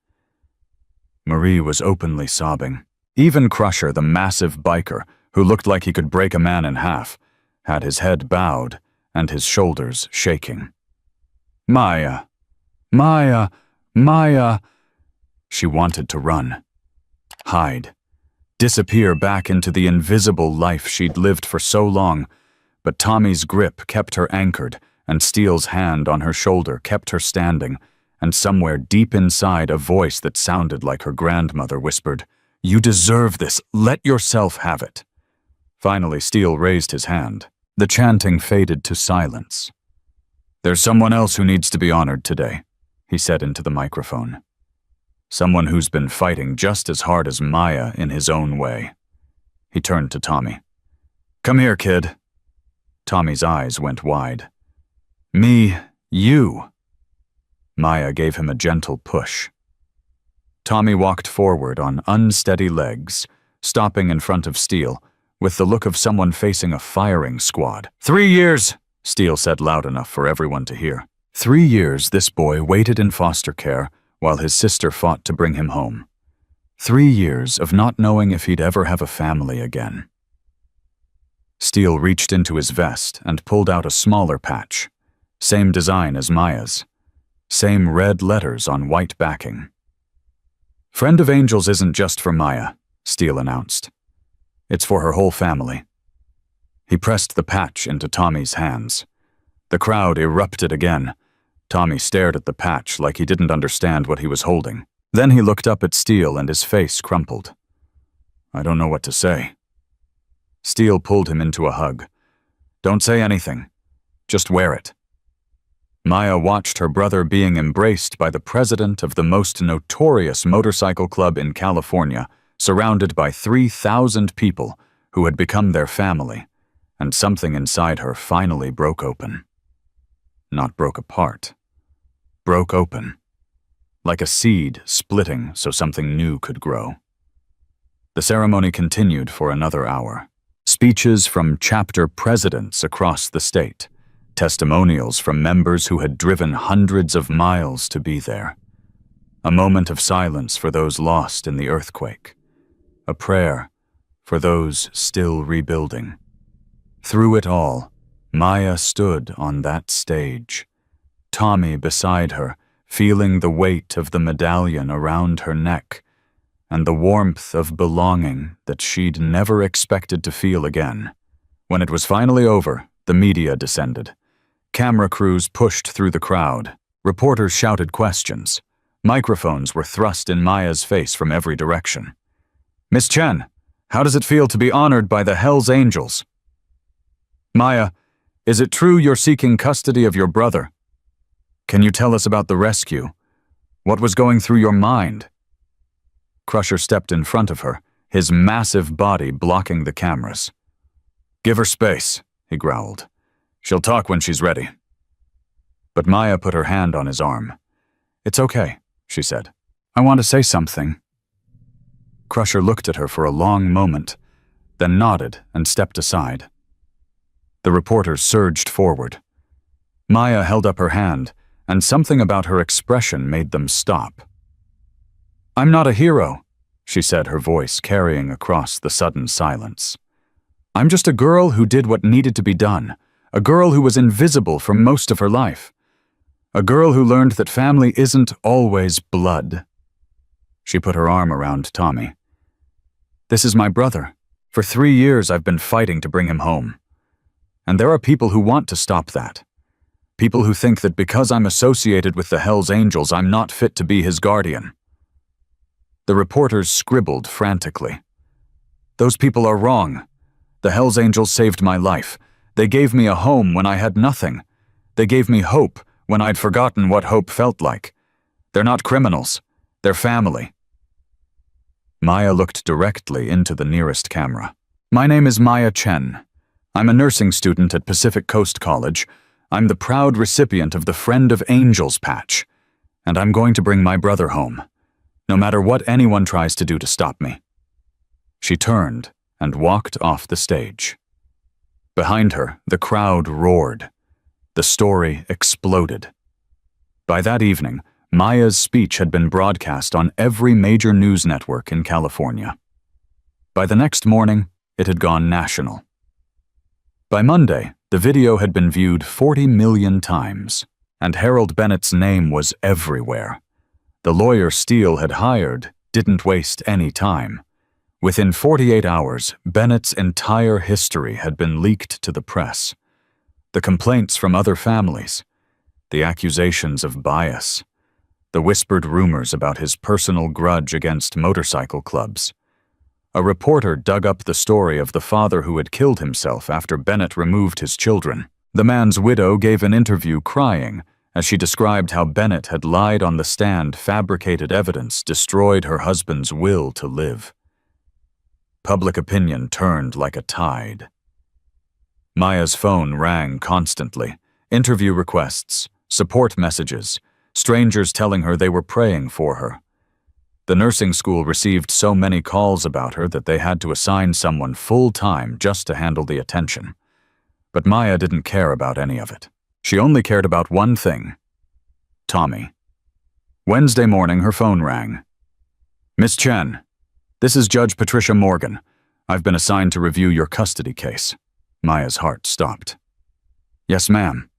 Marie was openly sobbing. Even Crusher, the massive biker, who looked like he could break a man in half, had his head bowed and his shoulders shaking. "Maya! Maya! Maya!" She wanted to run. Hide. Disappear back into the invisible life she'd lived for so long, but Tommy's grip kept her anchored, and Steele's hand on her shoulder kept her standing, and somewhere deep inside a voice that sounded like her grandmother whispered, "You deserve this. Let yourself have it." Finally, Steele raised his hand. The chanting faded to silence. "There's someone else who needs to be honored today," he said into the microphone. "Someone who's been fighting just as hard as Maya in his own way." He turned to Tommy. "Come here, kid." Tommy's eyes went wide. "Me, you." Maya gave him a gentle push. Tommy walked forward on unsteady legs, stopping in front of Steele, with the look of someone facing a firing squad. 3 years, Steele said loud enough for everyone to hear. 3 years this boy waited in foster care while his sister fought to bring him home. 3 years of not knowing if he'd ever have a family again. Steele reached into his vest and pulled out a smaller patch. Same design as Maya's. Same red letters on white backing. "Friend of Angels isn't just for Maya," Steele announced. "It's for her whole family." He pressed the patch into Tommy's hands. The crowd erupted again. Tommy stared at the patch like he didn't understand what he was holding. Then he looked up at Steele and his face crumpled. "I don't know what to say." Steele pulled him into a hug. "Don't say anything. Just wear it." Maya watched her brother being embraced by the president of the most notorious motorcycle club in California, surrounded by 3,000 people who had become their family, and something inside her finally broke open. Not broke apart. Broke open. Like a seed splitting so something new could grow. The ceremony continued for another hour. Speeches from chapter presidents across the state. Testimonials from members who had driven hundreds of miles to be there. A moment of silence for those lost in the earthquake. A prayer for those still rebuilding. Through it all, Maya stood on that stage. Tommy beside her, feeling the weight of the medallion around her neck, and the warmth of belonging that she'd never expected to feel again. When it was finally over, the media descended. Camera crews pushed through the crowd. Reporters shouted questions. Microphones were thrust in Maya's face from every direction. "Miss Chen, how does it feel to be honored by the Hells Angels?" "Maya, is it true you're seeking custody of your brother? Can you tell us about the rescue? What was going through your mind?" Crusher stepped in front of her, his massive body blocking the cameras. "Give her space," he growled. "She'll talk when she's ready." But Maya put her hand on his arm. "It's okay," she said. "I want to say something." Crusher looked at her for a long moment, then nodded and stepped aside. The reporters surged forward. Maya held up her hand, and something about her expression made them stop. "I'm not a hero," she said, her voice carrying across the sudden silence. "I'm just a girl who did what needed to be done. A girl who was invisible for most of her life. A girl who learned that family isn't always blood." She put her arm around Tommy. "This is my brother. For 3 years I've been fighting to bring him home. And there are people who want to stop that. People who think that because I'm associated with the Hells Angels, I'm not fit to be his guardian." The reporters scribbled frantically. "Those people are wrong. The Hells Angels saved my life. They gave me a home when I had nothing. They gave me hope when I'd forgotten what hope felt like. They're not criminals. They're family." Maya looked directly into the nearest camera. "My name is Maya Chen. I'm a nursing student at Pacific Coast College. I'm the proud recipient of the Friend of Angels patch. And I'm going to bring my brother home, no matter what anyone tries to do to stop me." She turned and walked off the stage. Behind her, the crowd roared. The story exploded. By that evening, Maya's speech had been broadcast on every major news network in California. By the next morning, it had gone national. By Monday, The video had been viewed 40 million times, and Harold Bennett's name was everywhere. The lawyer Steele had hired didn't waste any time. Within 48 hours, Bennett's entire history had been leaked to the press. The complaints from other families, the accusations of bias, the whispered rumors about his personal grudge against motorcycle clubs. A reporter dug up the story of the father who had killed himself after Bennett removed his children. The man's widow gave an interview crying as she described how Bennett had lied on the stand, fabricated evidence, destroyed her husband's will to live. Public opinion turned like a tide. Maya's phone rang constantly. Interview requests, support messages, strangers telling her they were praying for her. The nursing school received so many calls about her that they had to assign someone full-time just to handle the attention. But Maya didn't care about any of it. She only cared about one thing: Tommy. Wednesday morning, her phone rang. "Miss Chen, this is Judge Patricia Morgan. I've been assigned to review your custody case." Maya's heart stopped. "Yes, ma'am."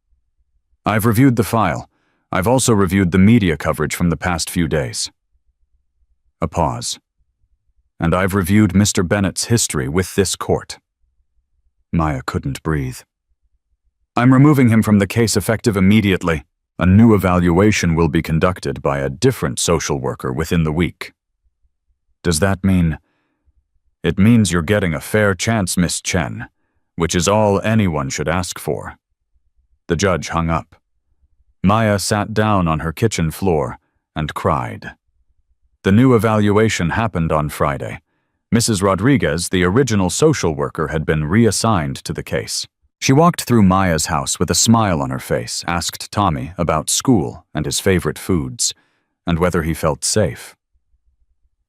"I've reviewed the file. I've also reviewed the media coverage from the past few days." A pause. "And I've reviewed Mr. Bennett's history with this court." Maya couldn't breathe. "I'm removing him from the case effective immediately. A new evaluation will be conducted by a different social worker within the week." "Does that mean—" "It means you're getting a fair chance, Miss Chen, which is all anyone should ask for." The judge hung up. Maya sat down on her kitchen floor and cried. The new evaluation happened on Friday. Mrs. Rodriguez, the original social worker, had been reassigned to the case. She walked through Maya's house with a smile on her face, asked Tommy about school and his favorite foods, and whether he felt safe.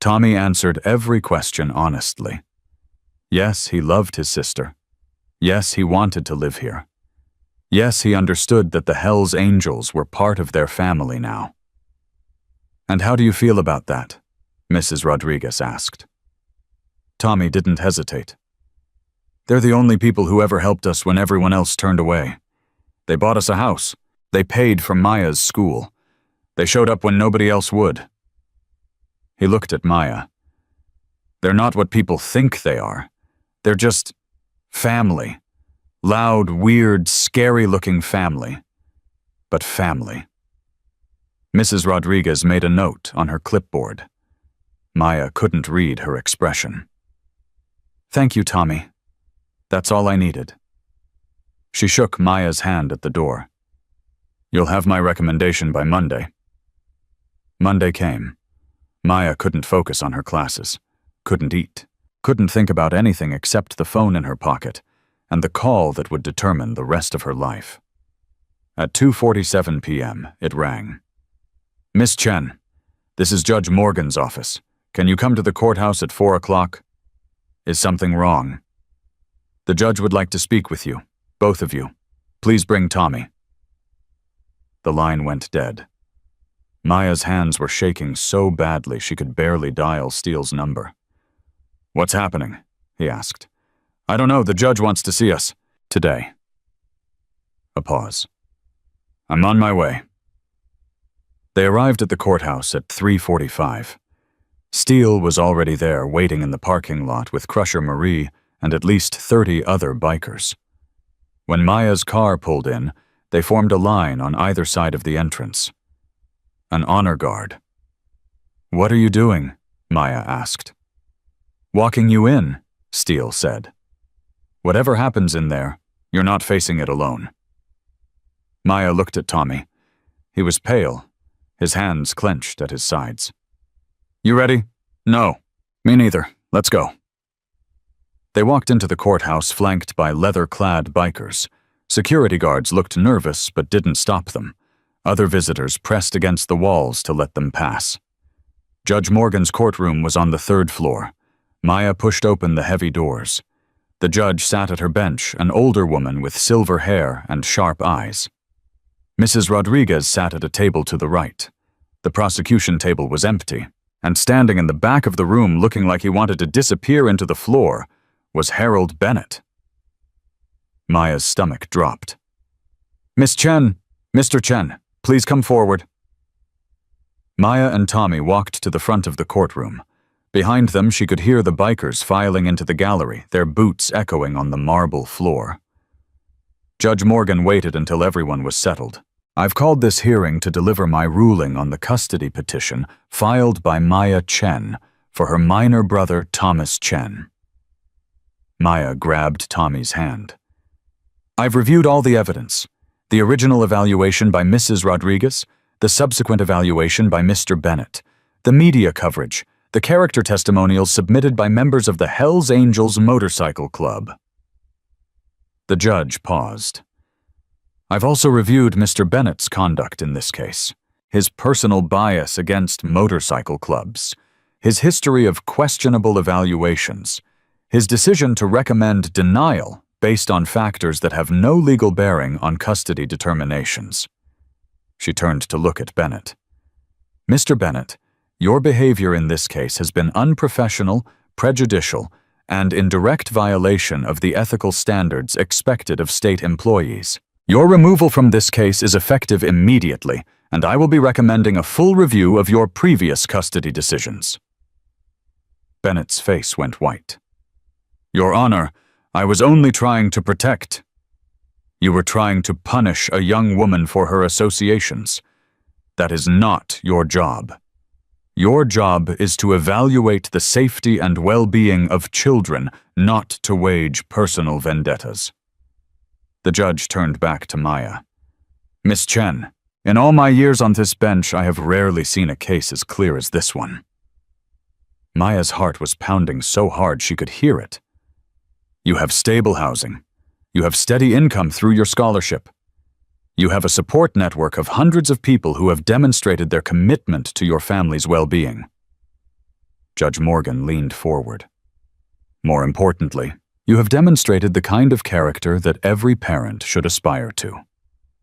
Tommy answered every question honestly. Yes, he loved his sister. Yes, he wanted to live here. Yes, he understood that the Hells Angels were part of their family now. "And how do you feel about that?" Mrs. Rodriguez asked. Tommy didn't hesitate. "They're the only people who ever helped us when everyone else turned away. They bought us a house. They paid for Maya's school. They showed up when nobody else would." He looked at Maya. "They're not what people think they are. They're just family. Loud, weird, scary-looking family. But family." Mrs. Rodriguez made a note on her clipboard. Maya couldn't read her expression. "Thank you, Tommy. That's all I needed." She shook Maya's hand at the door. "You'll have my recommendation by Monday." Monday came. Maya couldn't focus on her classes, couldn't eat, couldn't think about anything except the phone in her pocket and the call that would determine the rest of her life. At 2:47 p.m., it rang. "Miss Chen, this is Judge Morgan's office. Can you come to the courthouse at 4 o'clock? Is something wrong? The judge would like to speak with you, both of you. Please bring Tommy." The line went dead. Maya's hands were shaking so badly she could barely dial Steele's number. "What's happening?" he asked. "I don't know, the judge wants to see us. Today." A pause. "I'm on my way." They arrived at the courthouse at 3:45. Steele was already there, waiting in the parking lot with Crusher Marie and at least 30 other bikers. When Maya's car pulled in, they formed a line on either side of the entrance. An honor guard. "What are you doing?" Maya asked. "Walking you in," Steele said. "Whatever happens in there, you're not facing it alone." Maya looked at Tommy. He was pale, his hands clenched at his sides. "You ready?" "No. Me neither. Let's go." They walked into the courthouse flanked by leather-clad bikers. Security guards looked nervous but didn't stop them. Other visitors pressed against the walls to let them pass. Judge Morgan's courtroom was on the 3rd floor. Maya pushed open the heavy doors. The judge sat at her bench, an older woman with silver hair and sharp eyes. Mrs. Rodriguez sat at a table to the right. The prosecution table was empty, and standing in the back of the room looking like he wanted to disappear into the floor was Harold Bennett. Maya's stomach dropped. "Miss Chen, Mr. Chen, please come forward." Maya and Tommy walked to the front of the courtroom. Behind them, she could hear the bikers filing into the gallery, their boots echoing on the marble floor. Judge Morgan waited until everyone was settled. "I've called this hearing to deliver my ruling on the custody petition filed by Maya Chen for her minor brother Thomas Chen." Maya grabbed Tommy's hand. "I've reviewed all the evidence. The original evaluation by Mrs. Rodriguez, the subsequent evaluation by Mr. Bennett, the media coverage, the character testimonials submitted by members of the Hells Angels Motorcycle Club." The judge paused. "I've also reviewed Mr. Bennett's conduct in this case, his personal bias against motorcycle clubs, his history of questionable evaluations, his decision to recommend denial based on factors that have no legal bearing on custody determinations." She turned to look at Bennett. "Mr. Bennett, your behavior in this case has been unprofessional, prejudicial, and in direct violation of the ethical standards expected of state employees. Your removal from this case is effective immediately, and I will be recommending a full review of your previous custody decisions." Bennett's face went white. "Your Honor, I was only trying to protect. You were trying to punish a young woman for her associations. That is not your job. Your job is to evaluate the safety and well-being of children, not to wage personal vendettas." The judge turned back to Maya. "Miss Chen, in all my years on this bench, I have rarely seen a case as clear as this one." Maya's heart was pounding so hard she could hear it. "You have stable housing. You have steady income through your scholarship. You have a support network of hundreds of people who have demonstrated their commitment to your family's well-being." Judge Morgan leaned forward. "More importantly, you have demonstrated the kind of character that every parent should aspire to.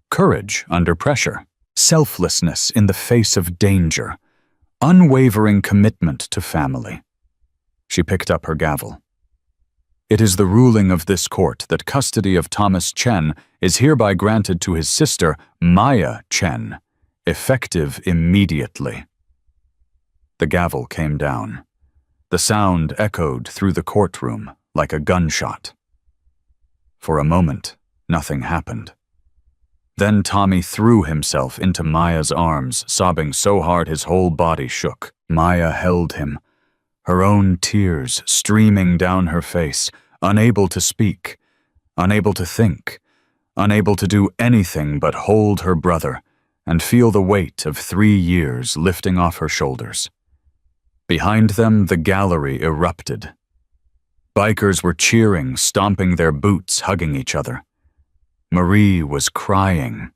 Courage under pressure, selflessness in the face of danger, unwavering commitment to family." She picked up her gavel. "It is the ruling of this court that custody of Thomas Chen is hereby granted to his sister, Maya Chen, effective immediately." The gavel came down. The sound echoed through the courtroom like a gunshot. For a moment, nothing happened. Then Tommy threw himself into Maya's arms, sobbing so hard his whole body shook. Maya held him, her own tears streaming down her face, unable to speak, unable to think, unable to do anything but hold her brother and feel the weight of 3 years lifting off her shoulders. Behind them, the gallery erupted. Bikers were cheering, stomping their boots, hugging each other. Marie was crying.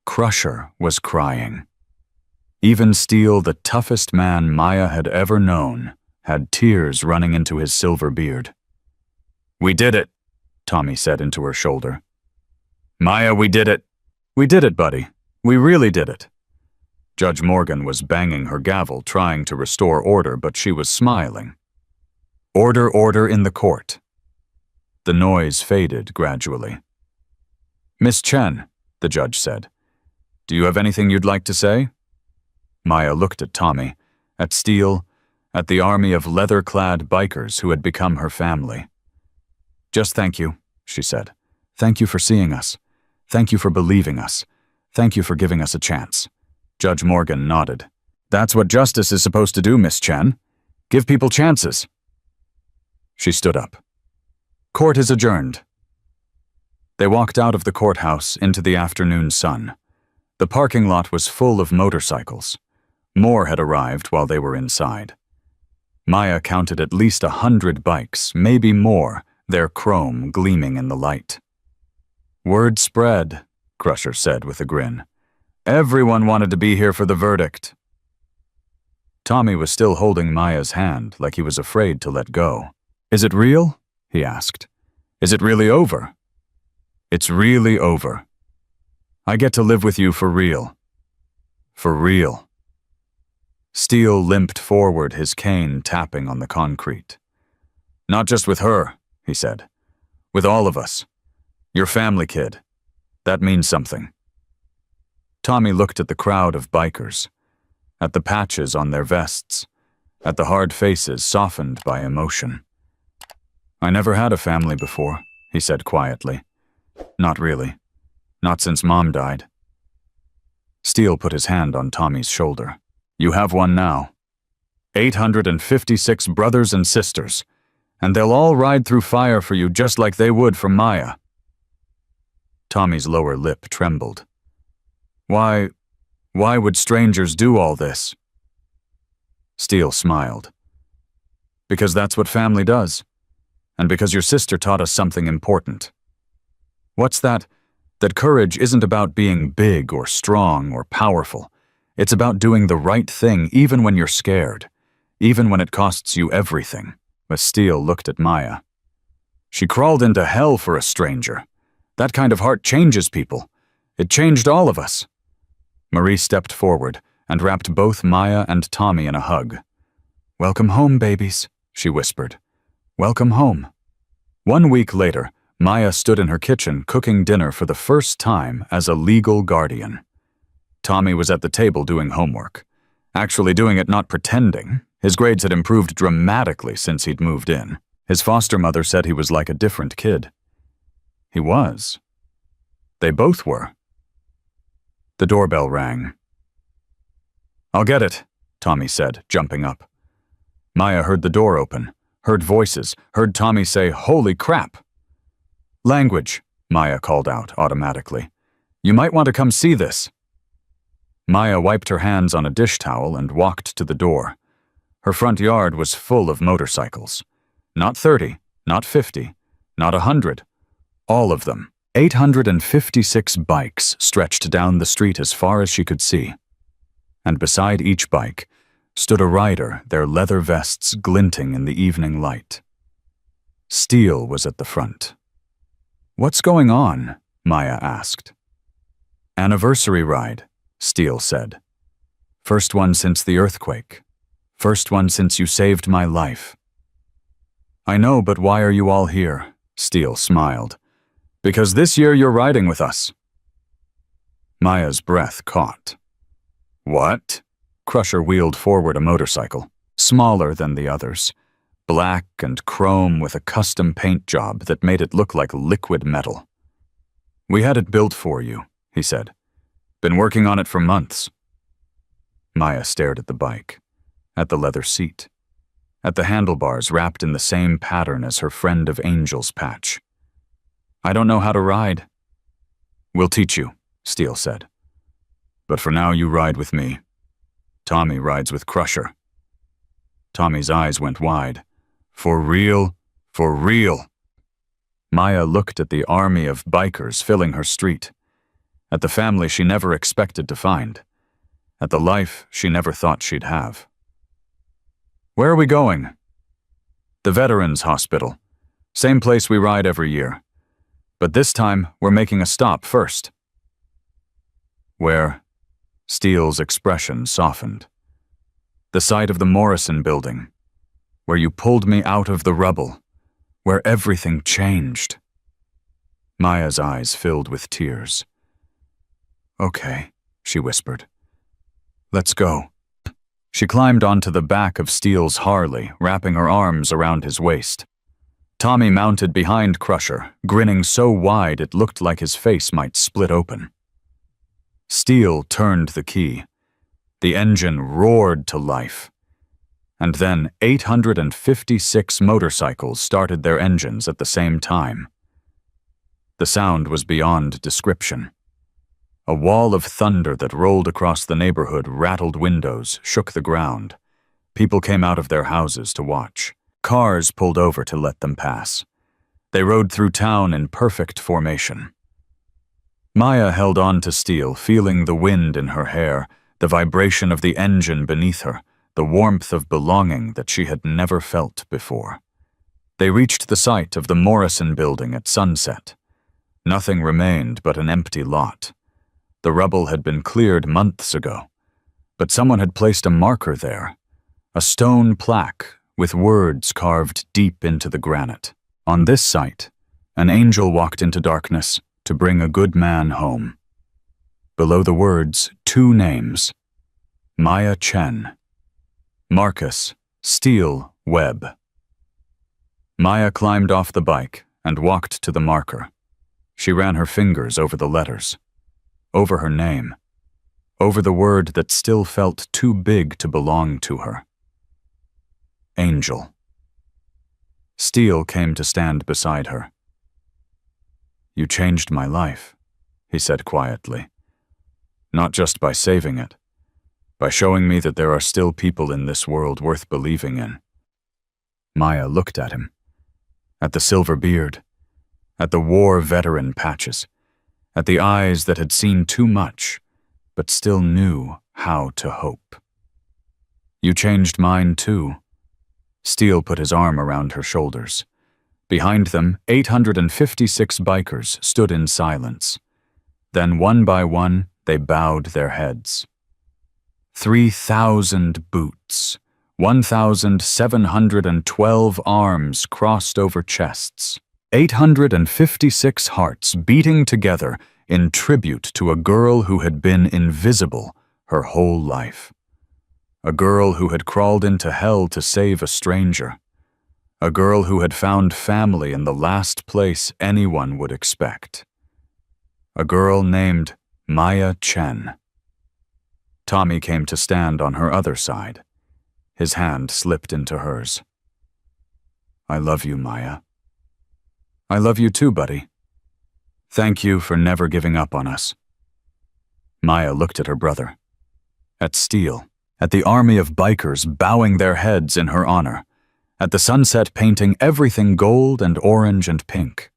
Crusher was crying. Even Steele, the toughest man Maya had ever known, had tears running into his silver beard. "We did it," Tommy said into her shoulder. "Maya, we did it." "We did it, buddy. We really did it." Judge Morgan was banging her gavel, trying to restore order, but she was smiling. "Order, order in the court." The noise faded gradually. "Miss Chen," the judge said, "do you have anything you'd like to say?" Maya looked at Tommy, at Steele, at the army of leather-clad bikers who had become her family. "Just thank you," she said. "Thank you for seeing us. Thank you for believing us. Thank you for giving us a chance." Judge Morgan nodded. "That's what justice is supposed to do, Miss Chen. Give people chances." She stood up. "Court is adjourned." They walked out of the courthouse into the afternoon sun. The parking lot was full of motorcycles. More had arrived while they were inside. Maya counted at least 100 bikes, maybe more, their chrome gleaming in the light. "Word spread," Crusher said with a grin. "Everyone wanted to be here for the verdict." Tommy was still holding Maya's hand like he was afraid to let go. "Is it real?" he asked. "Is it really over?" "It's really over. I get to live with you for real. For real." Steele limped forward, his cane tapping on the concrete. "Not just with her," he said. "With all of us. Your family, kid. That means something. Tommy looked at the crowd of bikers, at the patches on their vests, at the hard faces softened by emotion. I never had a family before, he said quietly. Not really. Not since Mom died. Steele put his hand on Tommy's shoulder. You have one now. 856 brothers and sisters, and they'll all ride through fire for you just like they would for Maya. Tommy's lower lip trembled. Why would strangers do all this? Steele smiled. Because that's what family does, and because your sister taught us something important. What's that? That courage isn't about being big or strong or powerful. It's about doing the right thing even when you're scared, even when it costs you everything. But Steele looked at Maya. She crawled into hell for a stranger. That kind of heart changes people. It changed all of us. Marie stepped forward and wrapped both Maya and Tommy in a hug. Welcome home, babies, she whispered. Welcome home. 1 week later, Maya stood in her kitchen cooking dinner for the first time as a legal guardian. Tommy was at the table doing homework. Actually doing it, not pretending. His grades had improved dramatically since he'd moved in. His foster mother said he was like a different kid. He was. They both were. The doorbell rang. I'll get it, Tommy said, jumping up. Maya heard the door open, heard voices, heard Tommy say, "Holy crap!" Language, Maya called out automatically. You might want to come see this. Maya wiped her hands on a dish towel and walked to the door. Her front yard was full of motorcycles. Not 30, not 50, not 100. All of them. 856 bikes stretched down the street as far as she could see. And beside each bike stood a rider, their leather vests glinting in the evening light. Steele was at the front. What's going on? Maya asked. Anniversary ride, Steele said. First one since the earthquake. First one since you saved my life. I know, but why are you all here? Steele smiled. Because this year you're riding with us. Maya's breath caught. What? Crusher wheeled forward a motorcycle, smaller than the others, black and chrome with a custom paint job that made it look like liquid metal. We had it built for you, he said. Been working on it for months. Maya stared at the bike, at the leather seat, at the handlebars wrapped in the same pattern as her Friend of Angels patch. I don't know how to ride. We'll teach you, Steele said. But for now you ride with me. Tommy rides with Crusher. Tommy's eyes went wide. For real? For real? Maya looked at the army of bikers filling her street, at the family she never expected to find, at the life she never thought she'd have. Where are we going? The Veterans Hospital. Same place we ride every year. But this time, we're making a stop first. Where? Steele's expression softened. The site of the Morrison building, where you pulled me out of the rubble, where everything changed. Maya's eyes filled with tears. Okay, she whispered. Let's go. She climbed onto the back of Steele's Harley, wrapping her arms around his waist. Tommy mounted behind Crusher, grinning so wide it looked like his face might split open. Steele turned the key. The engine roared to life. And then 856 motorcycles started their engines at the same time. The sound was beyond description. A wall of thunder that rolled across the neighborhood rattled windows, shook the ground. People came out of their houses to watch. Cars pulled over to let them pass. They rode through town in perfect formation. Maya held on to Steele, feeling the wind in her hair, the vibration of the engine beneath her, the warmth of belonging that she had never felt before. They reached the site of the Morrison building at sunset. Nothing remained but an empty lot. The rubble had been cleared months ago, but someone had placed a marker there, a stone plaque with words carved deep into the granite. On this site, An angel walked into darkness to bring a good man home. Below the words, 2 names: Maya Chen, Marcus Steele Webb. Maya climbed off the bike and walked to the marker. She ran her fingers over the letters, over her name, over the word that still felt too big to belong to her. Angel. Steele came to stand beside her. "You changed my life," he said quietly. "Not just by saving it, by showing me that there are still people in this world worth believing in." Maya looked at him, at the silver beard, at the war veteran patches, at the eyes that had seen too much, but still knew how to hope. "You changed mine too." Steele put his arm around her shoulders. Behind them, 856 bikers stood in silence. Then, one by one, they bowed their heads. 3,000 boots, 1,712 arms crossed over chests, 856 hearts beating together in tribute to a girl who had been invisible her whole life. A girl who had crawled into hell to save a stranger. A girl who had found family in the last place anyone would expect. A girl named Maya Chen. Tommy came to stand on her other side. His hand slipped into hers. "I love you, Maya." "I love you too, buddy. Thank you for never giving up on us." Maya looked at her brother, at Steele, at the army of bikers bowing their heads in her honor, at the sunset painting everything gold and orange and pink.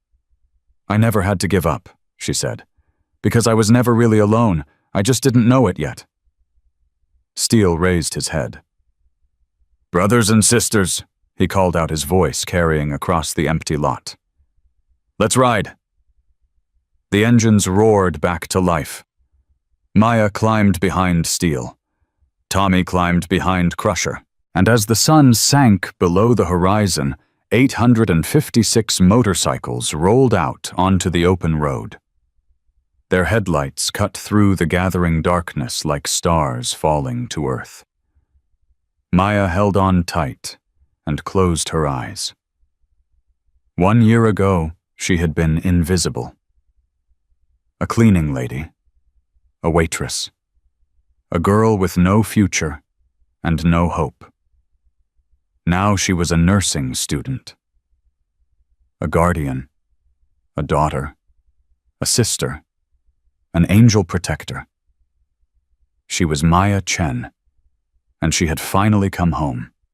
"I never had to give up," she said, "because I was never really alone. I just didn't know it yet." Steele raised his head. "Brothers and sisters," he called out, his voice carrying across the empty lot. "Let's ride." The engines roared back to life. Maya climbed behind Steele. Tommy climbed behind Crusher. And as the sun sank below the horizon, 856 motorcycles rolled out onto the open road. Their headlights cut through the gathering darkness like stars falling to earth. Maya held on tight and closed her eyes. 1 year ago, she had been invisible. A cleaning lady, a waitress, a girl with no future and no hope. Now she was a nursing student, a guardian, a daughter, a sister, an angel protector. She was Maya Chen, and she had finally come home.